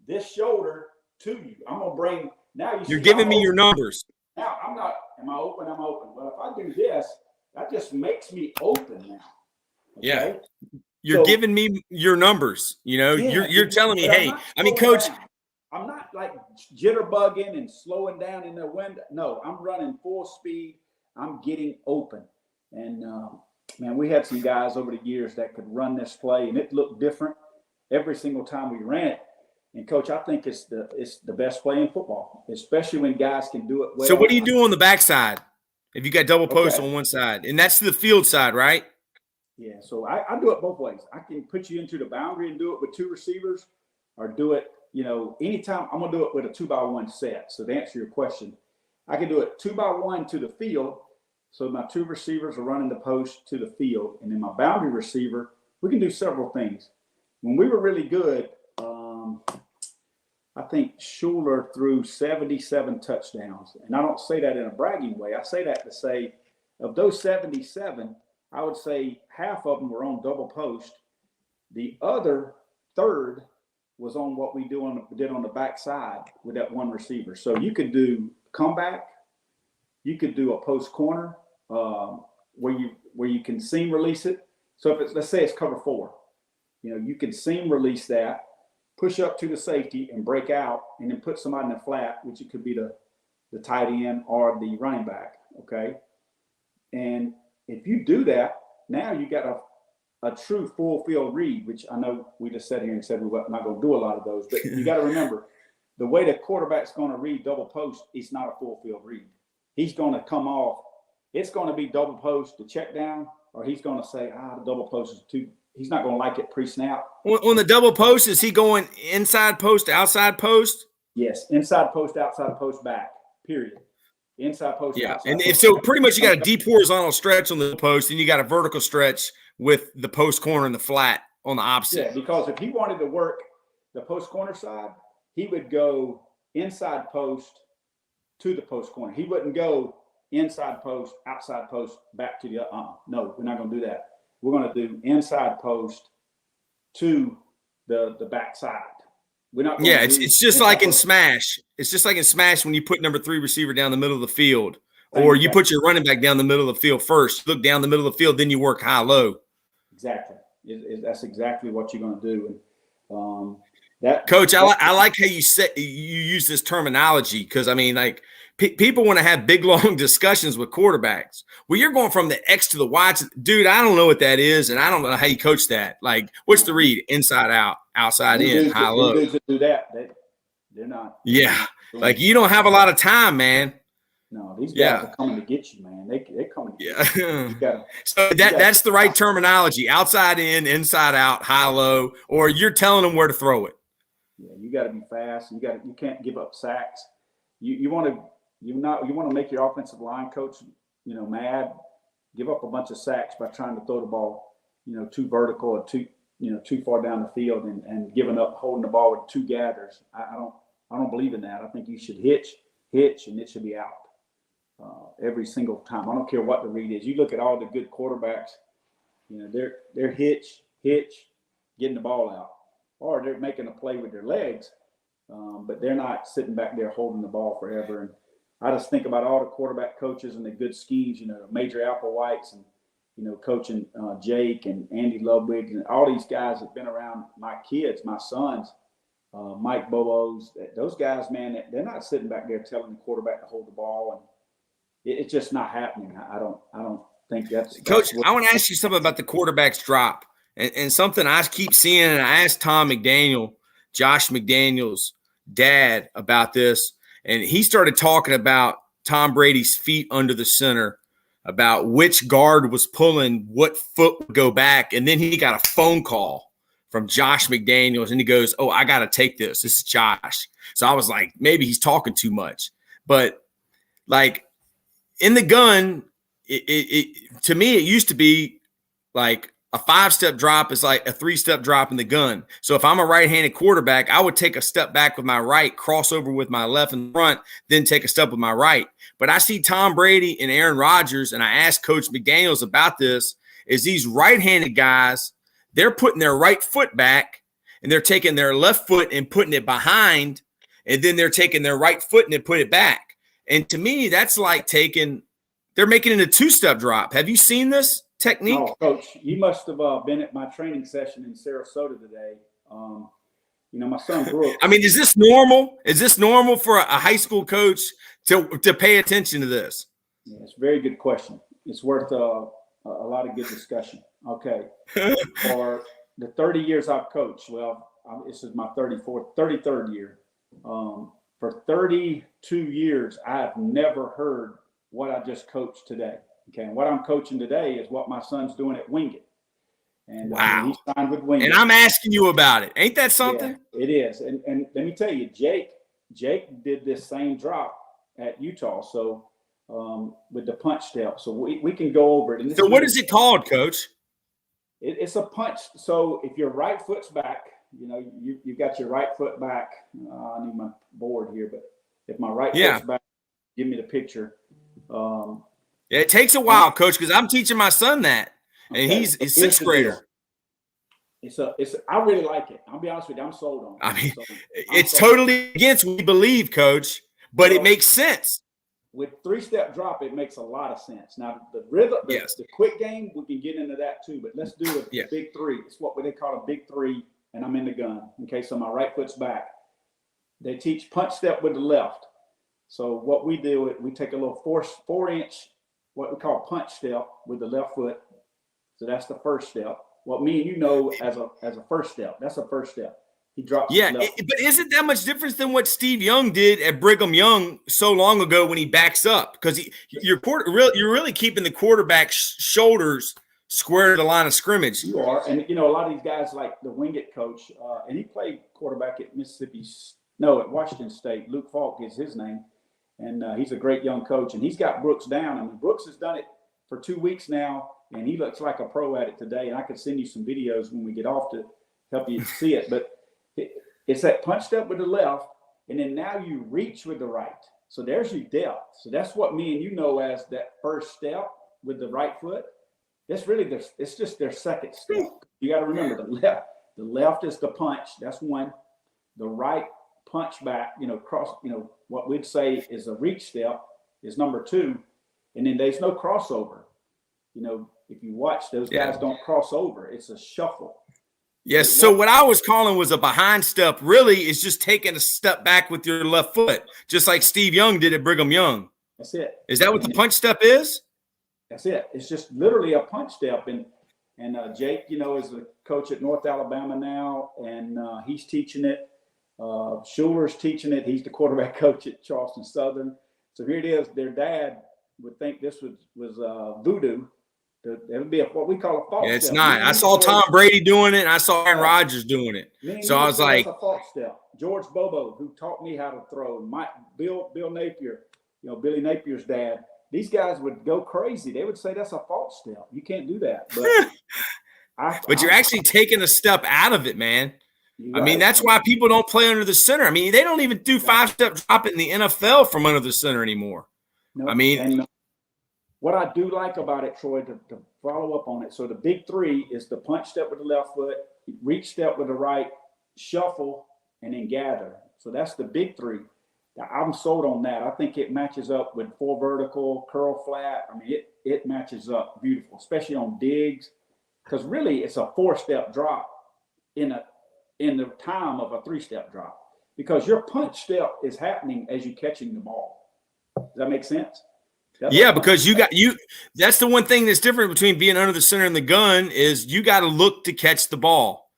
this shoulder to you. I'm going to bring – now you're giving me your numbers. Now, I'm not – am I open? I'm open. Well, if I do this, that just makes me open now. Okay? Yeah. You're giving me your numbers. You know, you're telling me, hey, I mean, Coach – I'm not like jitterbugging and slowing down in the window. No, I'm running full speed. I'm getting open. And, man, we had some guys over the years that could run this play, and it looked different every single time we ran it. And, Coach, I think it's the best play in football, especially when guys can do it well. So what do you do on the backside if you got double post on one side? And that's the field side, right? Yeah, so I do it both ways. I can put you into the boundary and do it with two receivers, or do it, you know, anytime. I'm going to do it with a 2-by-1 set. So to answer your question, I can do it 2-by-1 to the field. So my two receivers are running the post to the field. And then my boundary receiver, we can do several things. When we were really good, I think Schuler threw 77 touchdowns. And I don't say that in a bragging way. I say that to say of those 77, I would say half of them were on double post. The other third was on what we did on the backside with that one receiver. So you could do comeback, you could do a post corner where you can seam release it. So if it's, let's say it's cover 4, you know, you can seam release that, push up to the safety and break out, and then put somebody in the flat, which it could be the tight end or the running back. Okay, and if you do that, now you got a true full field read, which I know we just sat here and said we're not going to do a lot of those, but you got to remember the way the quarterback's going to read double post, it's not a full field read. He's going to come off. It's going to be double post to check down, or he's going to say, the double post is too. He's not going to like it pre-snap. On the double post, is he going inside post, outside post? Yes, inside post, outside post, back. Period. Inside post. Yeah, outside and post. So pretty much you got a deep horizontal stretch on the post, and you got a vertical stretch with the post corner and the flat on the opposite. Yeah, because if he wanted to work the post corner side, he would go inside post to the post corner. He wouldn't go inside post, outside post, back to the no, we're not going to do that. We're going to do inside post to the back side. We're not. Yeah, it's just like in Smash. It's just like in Smash when you put number 3 receiver down the middle of the field, or you put your running back down the middle of the field first. Look down the middle of the field, then you work high-low. Exactly. That's exactly what you're going to do. And Coach, I like how you use this terminology, because I mean, like people want to have big long discussions with quarterbacks. Well, you're going from the X to the Y. Dude, I don't know what that is, and I don't know how you coach that. Like, what's the read? Inside out, outside in, high low. Dudes that do that, they're not. Yeah, like you don't have a lot of time, man. No, these guys are coming to get you, man. They're coming to get you. So that's the right terminology: outside in, inside out, high low, or you're telling them where to throw it. Yeah, you got to be fast. You can't give up sacks. You want to make your offensive line coach, mad. Give up a bunch of sacks by trying to throw the ball, too vertical or too far down the field and giving up holding the ball with 2 gathers. I don't believe in that. I think you should hitch, and it should be out every single time. I don't care what the read is. You look at all the good quarterbacks, they're hitch, getting the ball out. Or they're making a play with their legs, but they're not sitting back there holding the ball forever. And I just think about all the quarterback coaches and the good schemes, Major Applewhites and, coaching Jake and Andy Ludwig and all these guys that have been around my kids, my sons, Mike Bobos. Those guys, man, they're not sitting back there telling the quarterback to hold the ball. And it's just not happening. I don't think that's – Coach, I want to ask you something about the quarterback's drop. And something I keep seeing, and I asked Tom McDaniel, Josh McDaniel's dad, about this, and he started talking about Tom Brady's feet under the center, about which guard was pulling what foot would go back, and then he got a phone call from Josh McDaniels, and he goes, "Oh, I got to take this. This is Josh." So I was like, maybe he's talking too much. But, like, in the gun, to me, it used to be like – a 5-step drop is like a 3-step drop in the gun. So if I'm a right-handed quarterback, I would take a step back with my right, cross over with my left in front, then take a step with my right. But I see Tom Brady and Aaron Rodgers, and I asked Coach McDaniels about this, is these right-handed guys, they're putting their right foot back, and they're taking their left foot and putting it behind, and then they're taking their right foot and then put it back. And to me, that's like they're making it a two-step drop. Have you seen this technique? No, Coach, you must have been at my training session in Sarasota today. My son Brooks. I mean, is this normal? Is this normal for a high school coach to pay attention to this? Yeah, it's a very good question. It's worth a lot of good discussion. Okay. For the 30 years I've coached, this is my 33rd year. For 32 years, I have never heard what I just coached today. Okay. And what I'm coaching today is what my son's doing at Wingate. And wow. He signed with Wingate. And I'm asking you about it. Ain't that something? Yeah, it is. And let me tell you, Jake did this same drop at Utah. So with the punch step. So we can go over it. And so what is it called, Coach? It's a punch. So if your right foot's back, you've got your right foot back. I need my board here, but if my right foot's back, give me the picture. It takes a while, Coach, because I'm teaching my son that, and he's a sixth grader. I really like it. I'll be honest with you. I'm sold on it. I mean, it's totally against what we believe, Coach, but it makes sense. With three-step drop, it makes a lot of sense. Now, the rhythm, the quick game, we can get into that too, but let's do the big three. It's what they call a big three, and I'm in the gun. Okay, so my right foot's back. They teach punch step with the left. So what we do, we take a little 4-inch, what we call punch step with the left foot. So that's the first step. What me and you know as a first step. That's a first step. He drops. Yeah, but isn't that much difference than what Steve Young did at Brigham Young so long ago when he backs up? Because you're really keeping the quarterback's shoulders square to the line of scrimmage. You are, and a lot of these guys like the Wingate coach, and he played quarterback at at Washington State. Luke Falk is his name, and he's a great young coach, and he's got Brooks down. I mean, Brooks has done it for 2 weeks now, and he looks like a pro at it today. And I could send you some videos when we get off to help you see it, but. It's that punch step with the left, and then now you reach with the right. So there's your depth. So that's what me and you know as that first step with the right foot. That's really it's just their second step. You got to remember the left. The left is the punch. That's one. The right punch back, cross, what we'd say is a reach step is number 2. And then there's no crossover. If you watch, those guys don't cross over. It's a shuffle. Yes. So what I was calling was a behind step. Really, is just taking a step back with your left foot, just like Steve Young did at Brigham Young. That's it. Is that what the punch step is? That's it. It's just literally a punch step. And Jake, is a coach at North Alabama now, and he's teaching it. Schuler's teaching it. He's the quarterback coach at Charleston Southern. So here it is. Their dad would think this was voodoo. It would be what we call a false step. It's not. I saw Tom Brady doing it, and I saw Aaron Rodgers doing it. So I was like, "That's a false step." George Bobo, who taught me how to throw, Bill Napier, Billy Napier's dad. These guys would go crazy. They would say that's a false step. You can't do that. But you're actually taking a step out of it, man. I mean, that's why people don't play under the center. I mean, they don't even do 5-step drop in the NFL from under the center anymore. No, I mean. What I do like about it, Troy, to follow up on it, so the big three is the punch step with the left foot, reach step with the right, shuffle, and then gather. So that's the big three. Now, I'm sold on that. I think it matches up with 4 vertical, curl flat. I mean, it matches up beautiful, especially on digs, because really it's a 4-step drop in the time of a 3-step drop, because your punch step is happening as you're catching the ball. Does that make sense? Yeah, because that's the one thing that's different between being under the center and the gun is you got to look to catch the ball,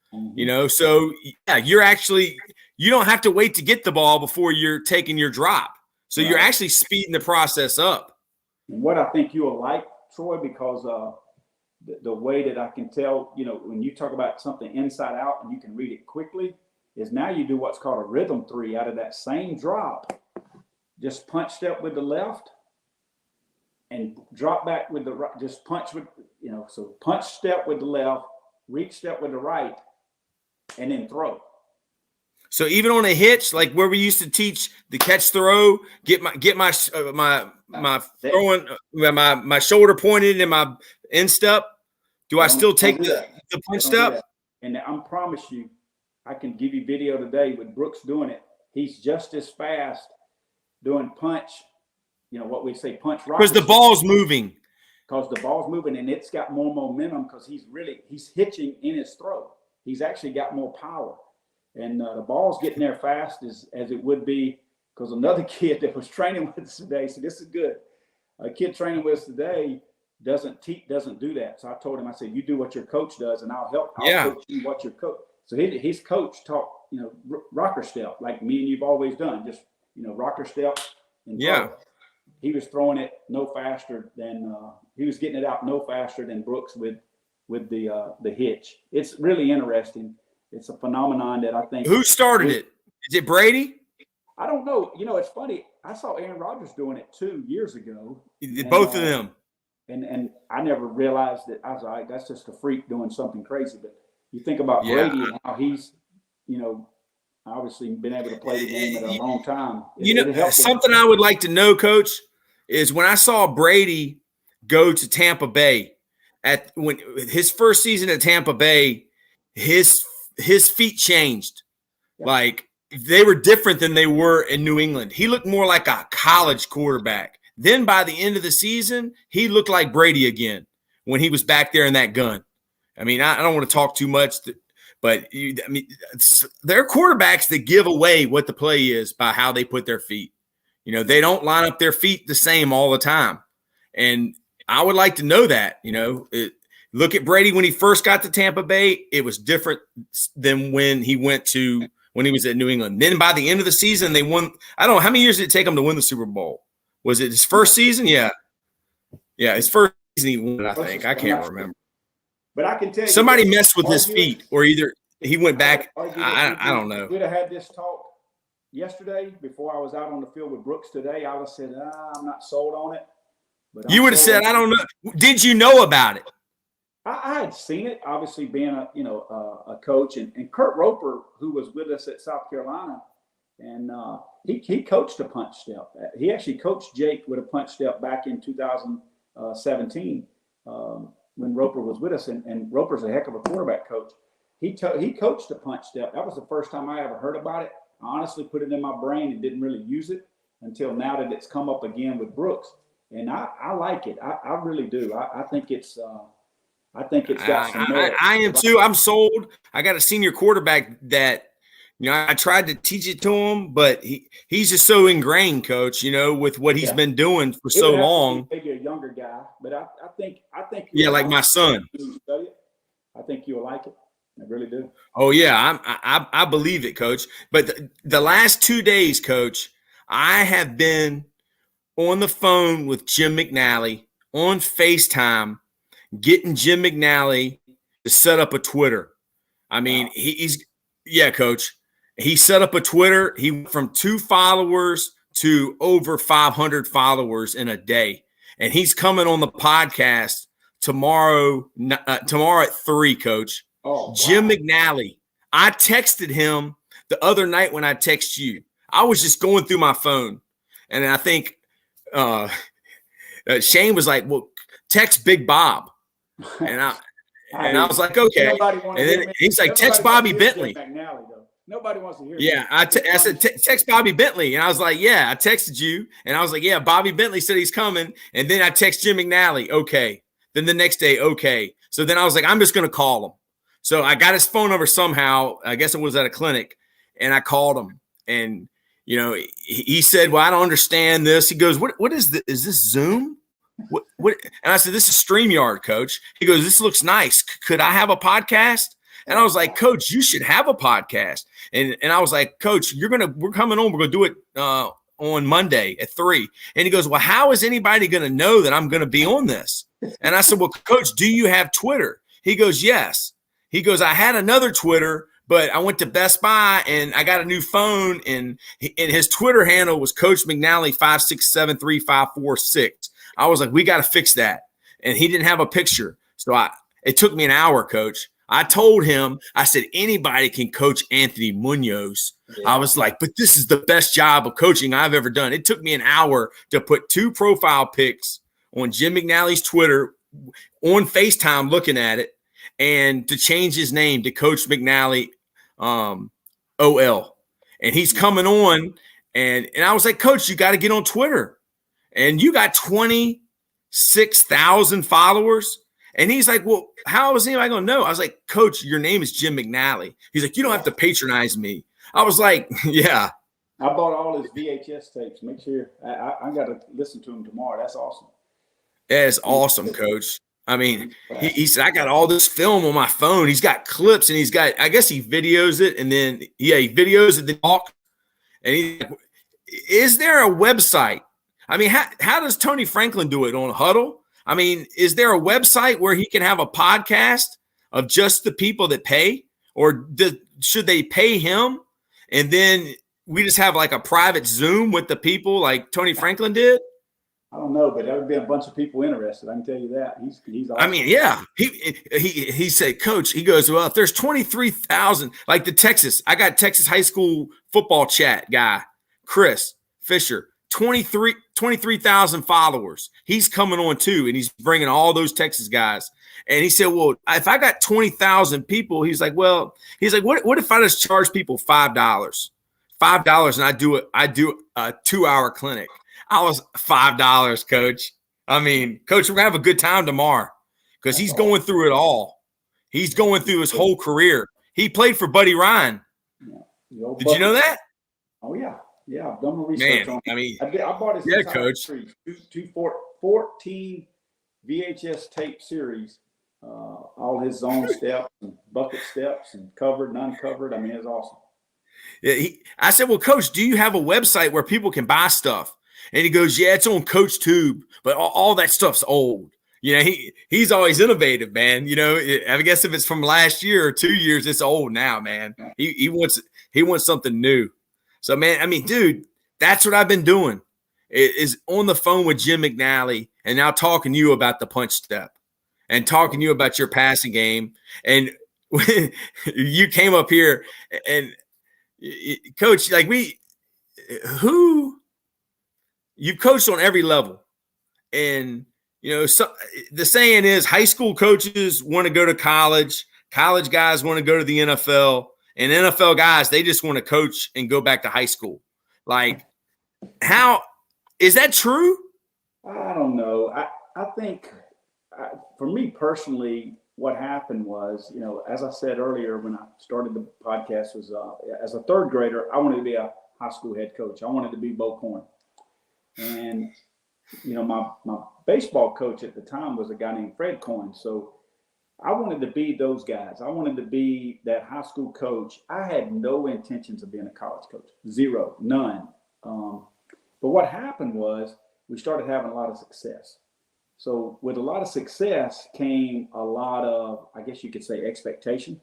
So you don't have to wait to get the ball before you're taking your drop. So you're actually speeding the process up. And what I think you will like, Troy, because the way that I can tell, when you talk about something inside out and you can read it quickly, is now you do what's called a rhythm 3 out of that same drop. Just punch step with the left. And drop back with the right, just punch with, so punch step with the left, reach step with the right, and then throw. So even on a hitch, like where we used to teach the catch throw, get my throwing, my shoulder pointed and my instep. Do I still take the punch step? And I promise you, I can give you video today with Brooks doing it. He's just as fast doing punch, what we say punch rock. Because the ball's moving. Because the ball's moving, and it's got more momentum because he's hitching in his throw. He's actually got more power. And the ball's getting there fast as it would be, because another kid that was training with us today, so this is good. A kid training with us today doesn't do that. So I told him, I said, you do what your coach does, and I'll coach you what your coach. So his coach taught, rocker step, like me and you've always done, just, rocker step. And throw. He was throwing it no faster than he was getting it out no faster than Brooks with the hitch. It's really interesting. It's a phenomenon that I think. Who started it? Is it Brady? I don't know. It's funny. I saw Aaron Rodgers doing it 2 years ago. Both of them. And I never realized that. I was like, that's just a freak doing something crazy. But you think about Brady and how he's, obviously been able to play the game at a long time. Something I would like to know, Coach, is when I saw Brady go to Tampa Bay when his first season at Tampa Bay, his feet changed. Yeah. Like they were different than they were in New England. He looked more like a college quarterback. Then by the end of the season, he looked like Brady again when he was back there in that gun. I mean, I don't want to talk too much, but there are quarterbacks that give away what the play is by how they put their feet. They don't line up their feet the same all the time. And I would like to know that, look at Brady when he first got to Tampa Bay. It was different than when he was at New England. Then by the end of the season, they won. I don't know. How many years did it take him to win the Super Bowl? Was it his first season? Yeah. Yeah, his first season he won, I think. I can't remember. But I can tell you. Somebody messed with his feet, or either he went back. I don't know. We'd have had this talk yesterday before I was out on the field with Brooks today. I would have said, I'm not sold on it. But you would have said, I don't know. Did you know about it? I had seen it, obviously being a coach, and Kurt Roper, who was with us at South Carolina, and he coached a punch step. He actually coached Jake with a punch step back in 2017 when Roper was with us, and Roper's a heck of a quarterback coach. He coached a punch step. That was the first time I ever heard about it. I honestly put it in my brain and didn't really use it until now that it's come up again with Brooks, and I like it. I really do. I think it's. I think it's got some merit. I am too. I'm sold. I got a senior quarterback that, I tried to teach it to him, but he's just so ingrained, Coach, with what he's been doing for so long. Maybe a younger guy, but I think. Yeah, like my son. I think you'll like it. I really do. Oh yeah, I believe it, Coach. But the last 2 days, Coach, I have been on the phone with Jim McNally on FaceTime, getting Jim McNally to set up a Twitter. I mean, wow. Coach. He set up a Twitter. He went from 2 followers to over 500 followers in a day. And he's coming on the podcast tomorrow at 3, Coach. Oh, wow. Jim McNally. I texted him the other night when I texted you. I was just going through my phone. And I think Shane was like, well, text Big Bob. And I was like, okay. And then he's like, text Bobby Bentley. Nobody wants to hear. Yeah, I said, text Bobby Bentley. And I was like, yeah, I texted you. And I was like, yeah, Bobby Bentley said he's coming. And then I text Jim McNally. Okay. Then the next day, okay. So then I was like, I'm just going to call him. So I got his phone number somehow. I guess it was at a clinic. And I called him. And, he said, well, I don't understand this. He goes, what is this? Is this Zoom? What? And I said, this is StreamYard, Coach. He goes, this looks nice. Could I have a podcast? And I was like, Coach, you should have a podcast. And I was like, Coach, we're coming on. We're going to do it on Monday at 3. And he goes, well, how is anybody going to know that I'm going to be on this? And I said, well, Coach, do you have Twitter? He goes, yes. He goes, I had another Twitter, but I went to Best Buy and I got a new phone. And his Twitter handle was Coach McNally 5673546. I was like, we got to fix that. And he didn't have a picture. So it took me an hour, Coach. I told him, I said, anybody can coach Anthony Munoz. Yeah. I was like, but this is the best job of coaching I've ever done. It took me an hour to put 2 profile pics on Jim McNally's Twitter on FaceTime looking at it and to change his name to Coach McNally OL, and he's coming on, and I was like, Coach, you got to get on Twitter, and you got 26,000 followers. And he's like, well, how is anybody going to know? I was like, Coach, your name is Jim McNally. He's like, you don't have to patronize me. I was like, yeah. I bought all his VHS tapes. Make sure I got to listen to him tomorrow. That's awesome. That is awesome, Coach. I mean, he said, I got all this film on my phone. He's got clips, and he's got, I guess he videos it, and then, he videos it, then talk. And he's like, is there a website? I mean, how does Tony Franklin do it on Huddle? I mean, is there a website where he can have a podcast of just the people that pay? Or should they pay him? And then we just have like a private Zoom with the people like Tony Franklin did? I don't know, but there would be a bunch of people interested. I can tell you that. He's awesome. I mean, yeah. He said, Coach, he goes, well, if there's 23,000, like I got Texas high school football chat guy, Chris Fisher, 23,000 followers. He's coming on too, and he's bringing all those Texas guys. And he said, well, if I got 20,000 people, he's like, what if I just charge people $5? $5 and I do a 2-hour clinic. I was $5, Coach. I mean, Coach, we're gonna have a good time tomorrow because he's going through it all. He's going through his whole career. He played for Buddy Ryan. Yeah. Did you know that? Oh yeah. Yeah, I've done my research on it. I mean, I bought his Coach. Series, 14 VHS tape series, all his zone steps and bucket steps and covered and uncovered. I mean, it's awesome. Yeah, I said, well, Coach, do you have a website where people can buy stuff? And he goes, yeah, it's on Coach Tube, but all that stuff's old. You know, he's always innovative, man. You know, I guess if it's from last year or 2 years, it's old now, man. He wants something new. So, man, I mean, dude, that's what I've been doing is on the phone with Jim McNally and now talking to you about the punch step and talking to you about your passing game. And you came up here and Coach, like you've coached on every level. And, you know, so the saying is high school coaches want to go to college guys want to go to the NFL, and NFL guys, they just want to coach and go back to high school. Like, how is that true? I don't know. I think for me personally, what happened was, you know, as I said earlier when I started the podcast, was as a third grader, I wanted to be a high school head coach. I wanted to be Bo Coin. And, you know, my baseball coach at the time was a guy named Fred Coin. So I wanted to be those guys. I wanted to be that high school coach. I had no intentions of being a college coach. Zero, none. But what happened was we started having a lot of success. So with a lot of success came a lot of, I guess you could say, expectation.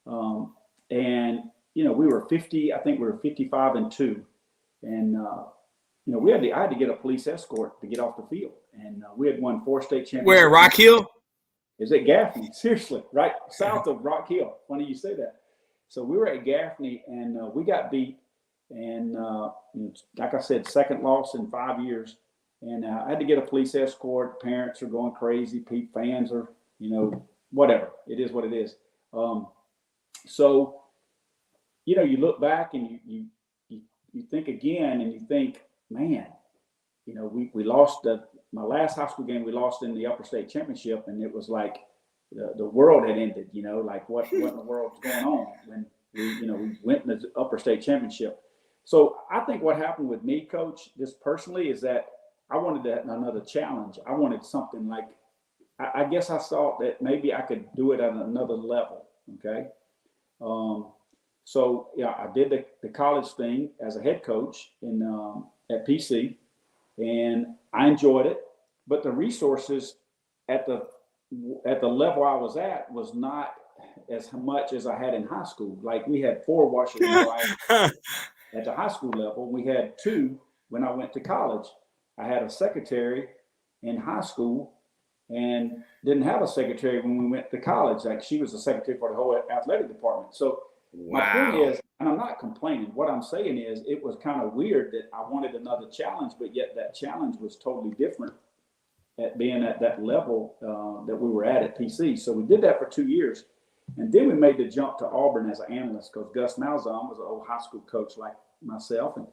And, you know, we were 50, I think we were 55-2. And, you know, I had to get a police escort to get off the field. And we had won 4 state championships. Where, Rock Hill? Is at Gaffney, seriously, right south of Rock Hill. Funny you say that. So we were at Gaffney, and we got beat. And like I said, second loss in 5 years. And I had to get a police escort. Parents are going crazy. Fans are, you know, whatever. It is what it is. So, you know, you look back and you think again, and you think, man, you know, we lost my last high school game. We lost in the upper state championship, and it was like the world had ended. You know, like what in the world's going on when we went in the upper state championship. So I think what happened with me, Coach, just personally, is that I wanted another challenge. I wanted something like, I guess I thought that maybe I could do it at another level. Okay. So yeah, I did the college thing as a head coach at PC, and I enjoyed it, but the resources at the level I was at was not as much as I had in high school. Like we had 4 washers and dryers at the high school level. We had 2 when I went to college. I had a secretary in high school and didn't have a secretary when we went to college. Like she was the secretary for the whole athletic department. So my point is, and I'm not complaining, what I'm saying is it was kind of weird that I wanted another challenge, but yet that challenge was totally different at being at that level that we were at PC. So we did that for 2 years. And then we made the jump to Auburn as an analyst because Gus Malzahn was an old high school coach like myself. And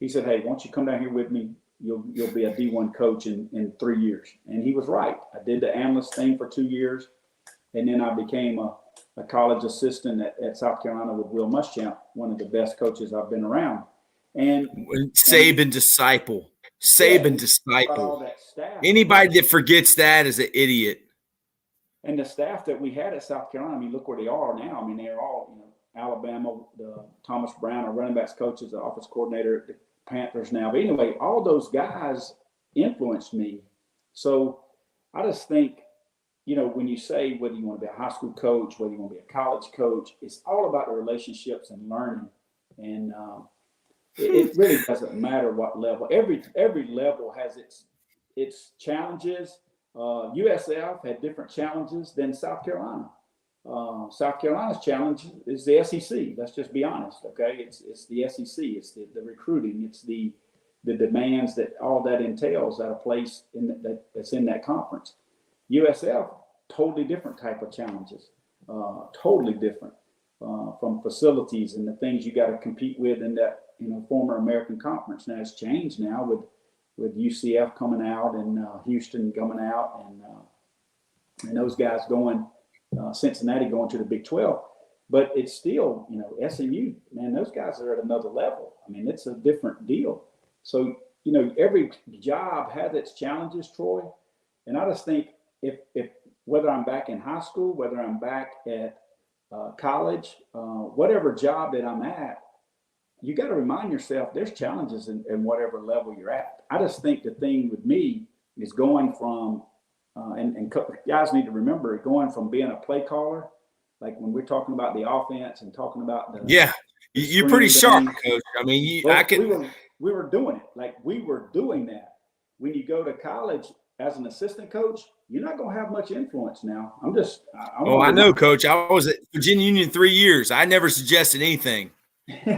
he said, hey, why don't you come down here with me? You'll be a D1 coach in 3 years. And he was right. I did the analyst thing for 2 years. And then I became a college assistant at South Carolina with Will Muschamp, one of the best coaches I've been around. And Saban disciple. Saban disciple. That staff. Anybody that forgets that is an idiot. And the staff that we had at South Carolina, I mean, look where they are now. I mean, they're all, Alabama, the Thomas Brown, our running backs coach, is the office coordinator at the Panthers now. But anyway, all those guys influenced me. So I just think, when you say whether you want to be a high school coach, whether you want to be a college coach, it's all about the relationships and learning. And it really doesn't matter what level. Every level has its challenges. USF had different challenges than South Carolina. South Carolina's challenge is the SEC. Let's just be honest, okay? It's the SEC. It's the recruiting. It's the demands that all that entails at a place that's in that conference. USF, totally different type of challenges. Totally different from facilities and the things you got to compete with in that former American Conference. Now it's changed now with UCF coming out and Houston coming out and those guys going. Cincinnati going to the Big 12, but it's still, SMU, man, those guys are at another level. I mean, it's a different deal. So, every job has its challenges, Troy. And I just think if whether I'm back in high school, whether I'm back at college, whatever job that I'm at, you got to remind yourself there's challenges in whatever level you're at. I just think the thing with me is going from and guys need to remember going from being a play caller, like when we're talking about the offense and talking about the you're pretty sharp, coach. I mean, we were doing it, like we were doing that. When you go to college as an assistant coach, you're not going to have much influence now. I know, coach. I was at Virginia Union 3 years. I never suggested anything.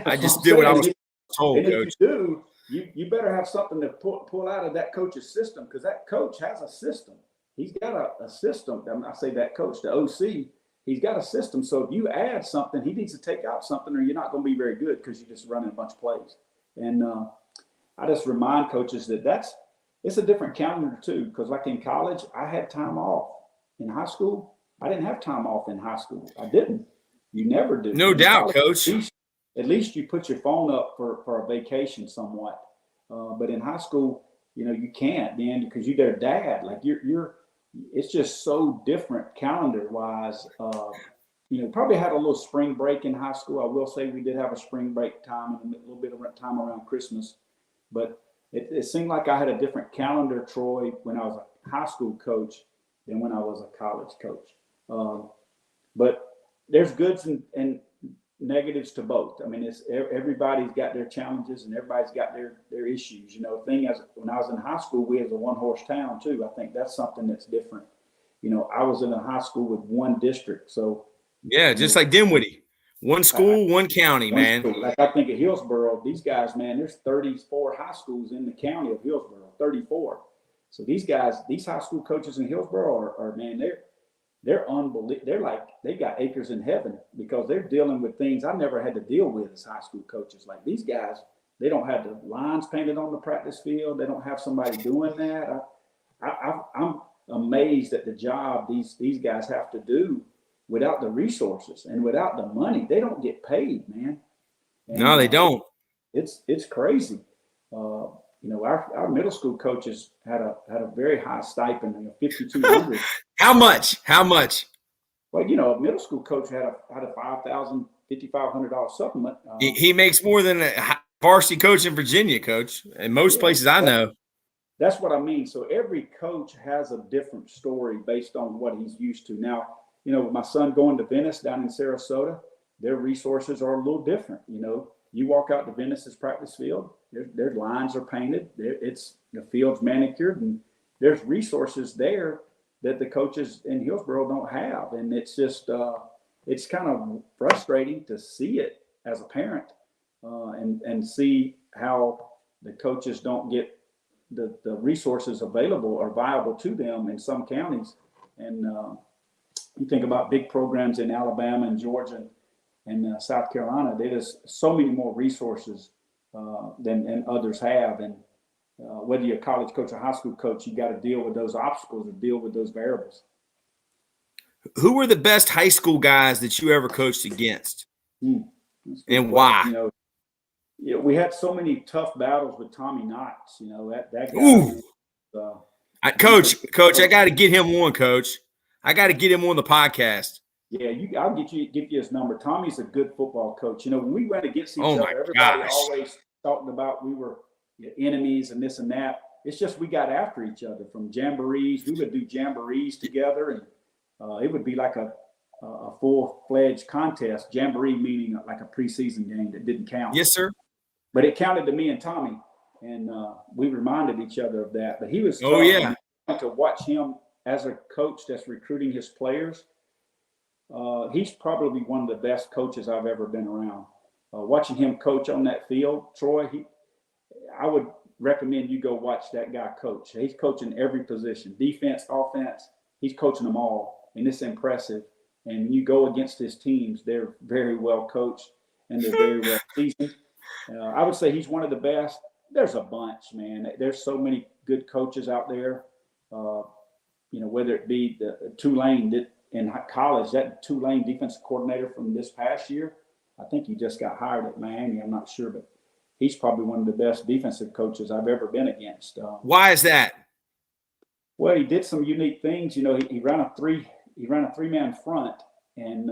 I just did what I was told, and coach. If you do, you better have something to pull out of that coach's system, because that coach has a system. He's got a system. I say that coach, the OC, he's got a system. So if you add something, he needs to take out something, or you're not going to be very good because you're just running a bunch of plays. And I just remind coaches that it's a different calendar too, because like in college, I had time off. In high school, I didn't have time off in high school. I didn't. You never do. No doubt, coach. At least you put your phone up for a vacation somewhat. But in high school, you can't, man, because you're their dad. Like it's just so different calendar wise. Probably had a little spring break in high school. I will say we did have a spring break time and a little bit of time around Christmas, but it seemed like I had a different calendar, Troy, when I was a high school coach than when I was a college coach. But there's goods and negatives to both. I mean, everybody's got their challenges and everybody's got their issues. When I was in high school, we was a one-horse town too. I think that's something that's different. I was in a high school with one district, so just like Dinwiddie, one school, one county, man. School. Like I think of Hillsborough, these guys, man, there's 34 high schools in the county of Hillsborough, 34. So these guys, these high school coaches in Hillsborough are man, they're unbelievable. They're like, they got acres in heaven because they're dealing with things I never had to deal with as high school coaches. Like these guys, they don't have the lines painted on the practice field. They don't have somebody doing that. I'm amazed at the job these guys have to do without the resources and without the money. They don't get paid, man. And, no, they don't. It's crazy. Our middle school coaches had a very high stipend, $5,200. How much? Well, a middle school coach had a $5,000, $5,500 supplement. He makes more than a varsity coach in Virginia, coach, in most places I know. That's what I mean. So every coach has a different story based on what he's used to. Now, with my son going to Venice down in Sarasota, their resources are a little different. You walk out to Venice's practice field, their lines are painted, the field's manicured, and there's resources there that the coaches in Hillsborough don't have. And it's just, it's kind of frustrating to see it as a parent and see how the coaches don't get the resources available or viable to them in some counties. And you think about big programs in Alabama and Georgia and South Carolina, there's so many more resources than others have. And whether you're a college coach or high school coach, you got to deal with those obstacles or deal with those variables. Who were the best high school guys that you ever coached against? And why? We had so many tough battles with Tommy Knox. That guy. Ooh. Coach, I got to get him on, Coach. I got to get him on the podcast. Yeah, I'll give you his number. Tommy's a good football coach. When we went against each other, everybody always talking about we were enemies and this and that. It's just we got after each other from jamborees. We would do jamborees together, and it would be like a full-fledged contest. Jamboree meaning like a preseason game that didn't count. Yes, sir. But it counted to me and Tommy, and we reminded each other of that. But he was tough. Oh, yeah. To watch him as a coach that's recruiting his players. He's probably one of the best coaches I've ever been around. Watching him coach on that field, Troy, I would recommend you go watch that guy coach. He's coaching every position, defense, offense. He's coaching them all, and it's impressive. And when you go against his teams, they're very well coached and they're very well seasoned. I would say he's one of the best. There's a bunch, man. There's so many good coaches out there. Whether it be the Tulane in college, that Tulane defensive coordinator from this past year, I think he just got hired at Miami. I'm not sure, but he's probably one of the best defensive coaches I've ever been against. Why is that? Well, he did some unique things. He ran a three-man front, and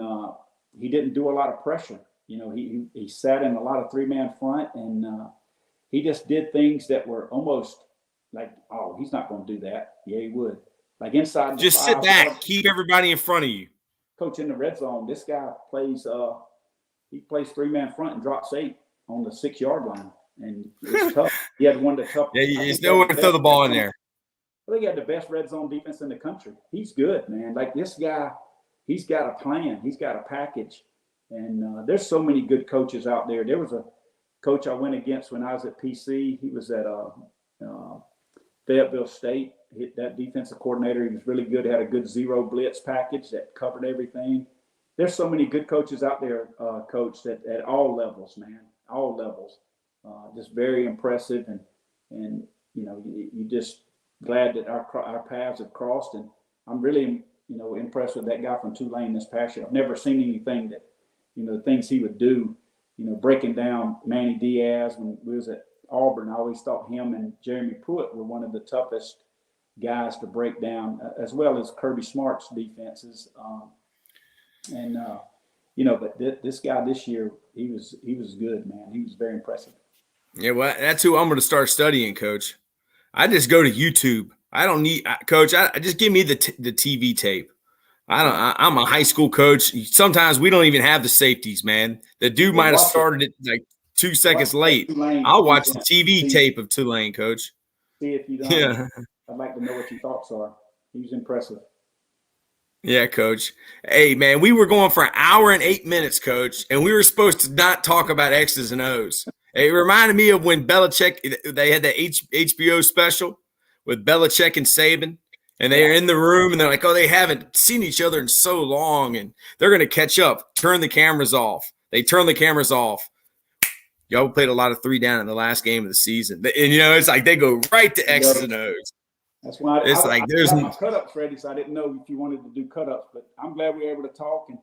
he didn't do a lot of pressure. He sat in a lot of three-man front, and he just did things that were almost like, oh, he's not going to do that. Yeah, he would. Like inside. Just sit back, keep everybody in front of you. Coach, in the red zone, this guy plays three-man front and drops 8 on the 6-yard line, and it's tough. He had one of the tough. Yeah, there's nowhere to throw the ball in there. I think he had the best red zone defense in the country. He's good, man. Like this guy, he's got a plan. He's got a package. And there's so many good coaches out there. There was a coach I went against when I was at PC. He was at Fayetteville State. That defensive coordinator, he was really good. Had a good zero blitz package that covered everything. There's so many good coaches out there, Coach, that at all levels, man, all levels. Just very impressive. And you just glad that our paths have crossed. And I'm really, impressed with that guy from Tulane this past year. I've never seen anything that, the things he would do, breaking down Manny Diaz when we was at Auburn. I always thought him and Jeremy Pruitt were one of the toughest guys to break down, as well as Kirby Smart's defenses. But this guy this year, he was good, man. He was very impressive. Yeah, well, that's who I'm going to start studying, Coach. I just go to YouTube. I don't need Coach. I just give me the TV tape. I'm a high school coach. Sometimes we don't even have the safeties, man. The dude might have started it like 2 seconds late. I'll watch the TV tape of Tulane, Coach. See if you don't. Yeah. I'd like to know what your thoughts are. He was impressive. Yeah, Coach. Hey, man, we were going for an hour and 8 minutes, Coach, and we were supposed to not talk about X's and O's. It reminded me of when Belichick, they had that HBO special with Belichick and Saban, and they're in the room, and they're like, oh, they haven't seen each other in so long, and they're going to catch up. Turn the cameras off. They turn the cameras off. Y'all played a lot of 3 down in the last game of the season. And, it's like they go right to X's and O's. That's why I got my cut-ups ready, so I didn't know if you wanted to do cut-ups, but I'm glad we were able to talk. And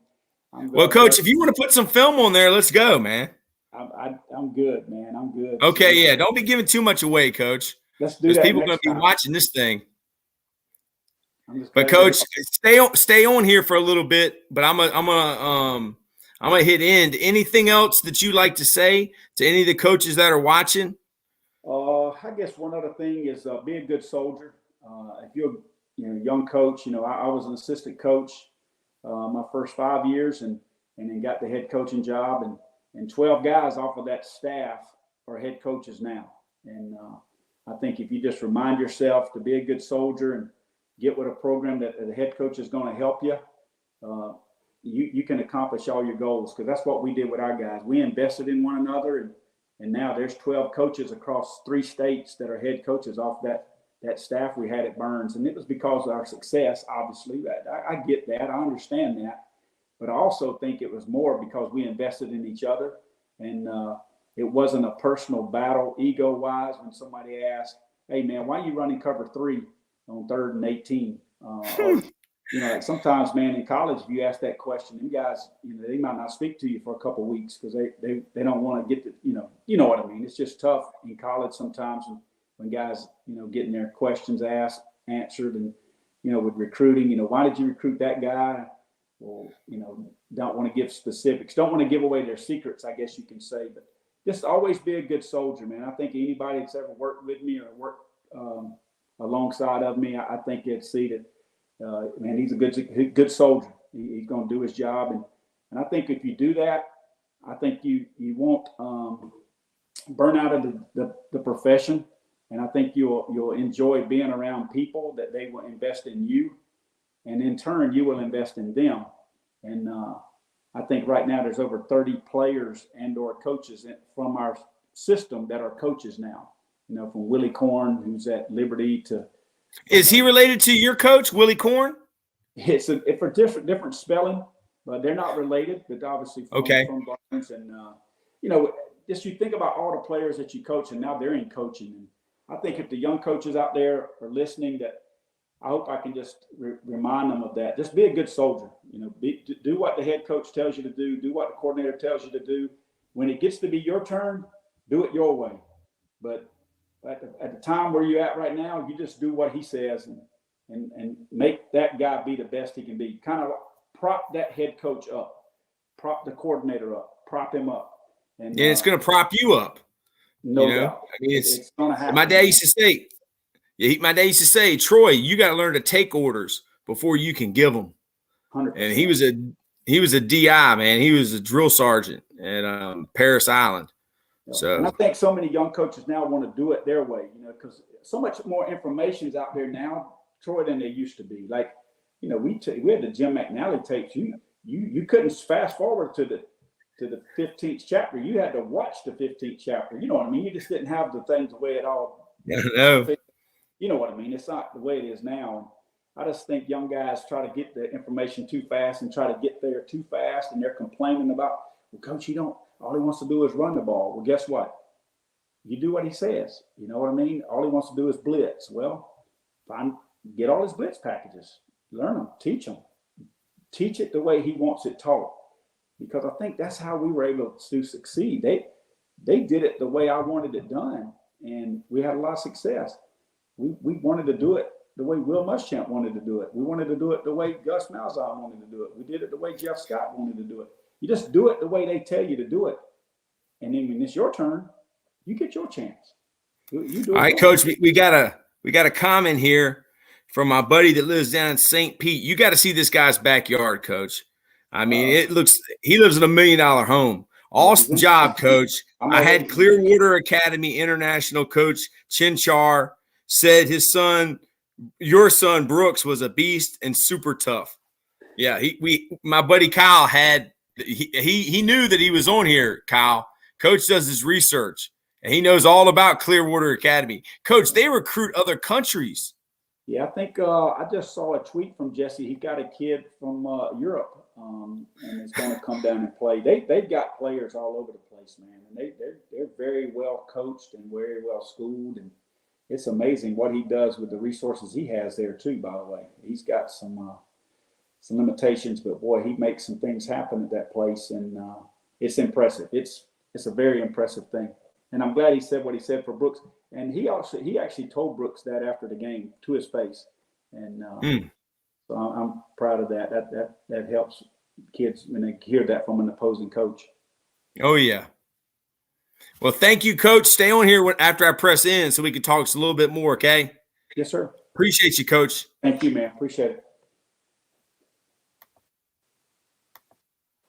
well, Coach, if you want to put some film on there, let's go, man. I'm good, man. I'm good. Okay, yeah. Don't be giving too much away, Coach. Let's do that. Because people are going to be watching this thing. But Coach, stay on here for a little bit. But I'm gonna hit end. Anything else that you like to say to any of the coaches that are watching? I guess one other thing is be a good soldier. If you're a young coach, I was an assistant coach my first 5 years, and then got the head coaching job, and 12 guys off of that staff are head coaches now. And I think if you just remind yourself to be a good soldier and get with a program that the head coach is going to help you, you can accomplish all your goals, because that's what we did with our guys. We invested in one another, and now there's 12 coaches across 3 states that are head coaches off that that staff we had at Byrnes, and it was because of our success, obviously. I get that. I understand that. But I also think it was more because we invested in each other, and it wasn't a personal battle ego-wise when somebody asked, hey, man, why are you running cover 3 on 3rd and 18? Or, like sometimes, man, in college, if you ask that question, them guys, they might not speak to you for a couple of weeks because they don't want to get the, you know what I mean? It's just tough in college sometimes when guys, getting their questions asked, answered, and, with recruiting, why did you recruit that guy? Well, don't want to give specifics, don't want to give away their secrets, I guess you can say, but just always be a good soldier, man. I think anybody that's ever worked with me or worked alongside of me, I think they'd see that, man, he's a good soldier. He's going to do his job. And I think if you do that, I think you won't burn out of the profession. And I think you'll enjoy being around people that they will invest in you. And in turn, you will invest in them. And I think right now there's over 30 players and or coaches from our system that are coaches now. From Willie Korn, who's at Liberty, to is he related to your coach, Willie Korn? It's for different spelling, but they're not related. But obviously, from Byrnes, and just you think about all the players that you coach, and now they're in coaching. And I think if the young coaches out there are listening, that I hope I can just remind them of that. Just be a good soldier. Do what the head coach tells you to do. Do what the coordinator tells you to do. When it gets to be your turn, do it your way. But at the time where you're at right now, you just do what he says and make that guy be the best he can be. Kind of prop that head coach up, prop the coordinator up, prop him up. And it's going to prop you up. No doubt. I mean, it's going to happen. My dad used to say, Troy, you got to learn to take orders before you can give them. 100%. And he was a DI, man. He was a drill sergeant at Paris Island. So, and I think so many young coaches now want to do it their way, because so much more information is out there now, Troy, than there used to be. Like, we had the Jim McNally tapes. You couldn't fast forward to the 15th chapter. You had to watch the 15th chapter. You know what I mean? You just didn't have the things the way it all. No. You know what I mean? It's not the way it is now. I just think young guys try to get the information too fast and try to get there too fast, and they're complaining about, well, coach, all he wants to do is run the ball. Well, guess what? You do what he says. You know what I mean? All he wants to do is blitz. Well, get all his blitz packages, learn them, teach them. Teach it the way he wants it taught. Because I think that's how we were able to succeed. They did it the way I wanted it done, and we had a lot of success. We wanted to do it the way Will Muschamp wanted to do it. We wanted to do it the way Gus Malzahn wanted to do it. We did it the way Jeff Scott wanted to do it. You just do it the way they tell you to do it. And then when it's your turn, you get your chance. You do it. All right, Coach, we got a comment here from my buddy that lives down in St. Pete. You got to see this guy's backyard, Coach. I mean, he lives in $1 million home. Awesome job, Coach. I had Clearwater Academy International coach Chinchar said your son Brooks was a beast and super tough. Yeah, my buddy Kyle he knew that he was on here, Kyle. Coach does his research, and he knows all about Clearwater Academy. Coach, they recruit other countries. Yeah, I think I just saw a tweet from Jesse. He got a kid from Europe, and is going to come down and play. They've got players all over the place, man, and they're very well coached and very well schooled, and it's amazing what he does with the resources he has there too. By the way, he's got some limitations, but boy, he makes some things happen at that place, and it's impressive. It's a very impressive thing, and I'm glad he said what he said for Brooks. And he actually told Brooks that after the game to his face, and so I'm proud of that. That helps kids when they hear that from an opposing coach. Oh yeah. Well, thank you, Coach. Stay on here after I press in so we can talk just a little bit more. Okay. Yes, sir. Appreciate you, Coach. Thank you, man. Appreciate it.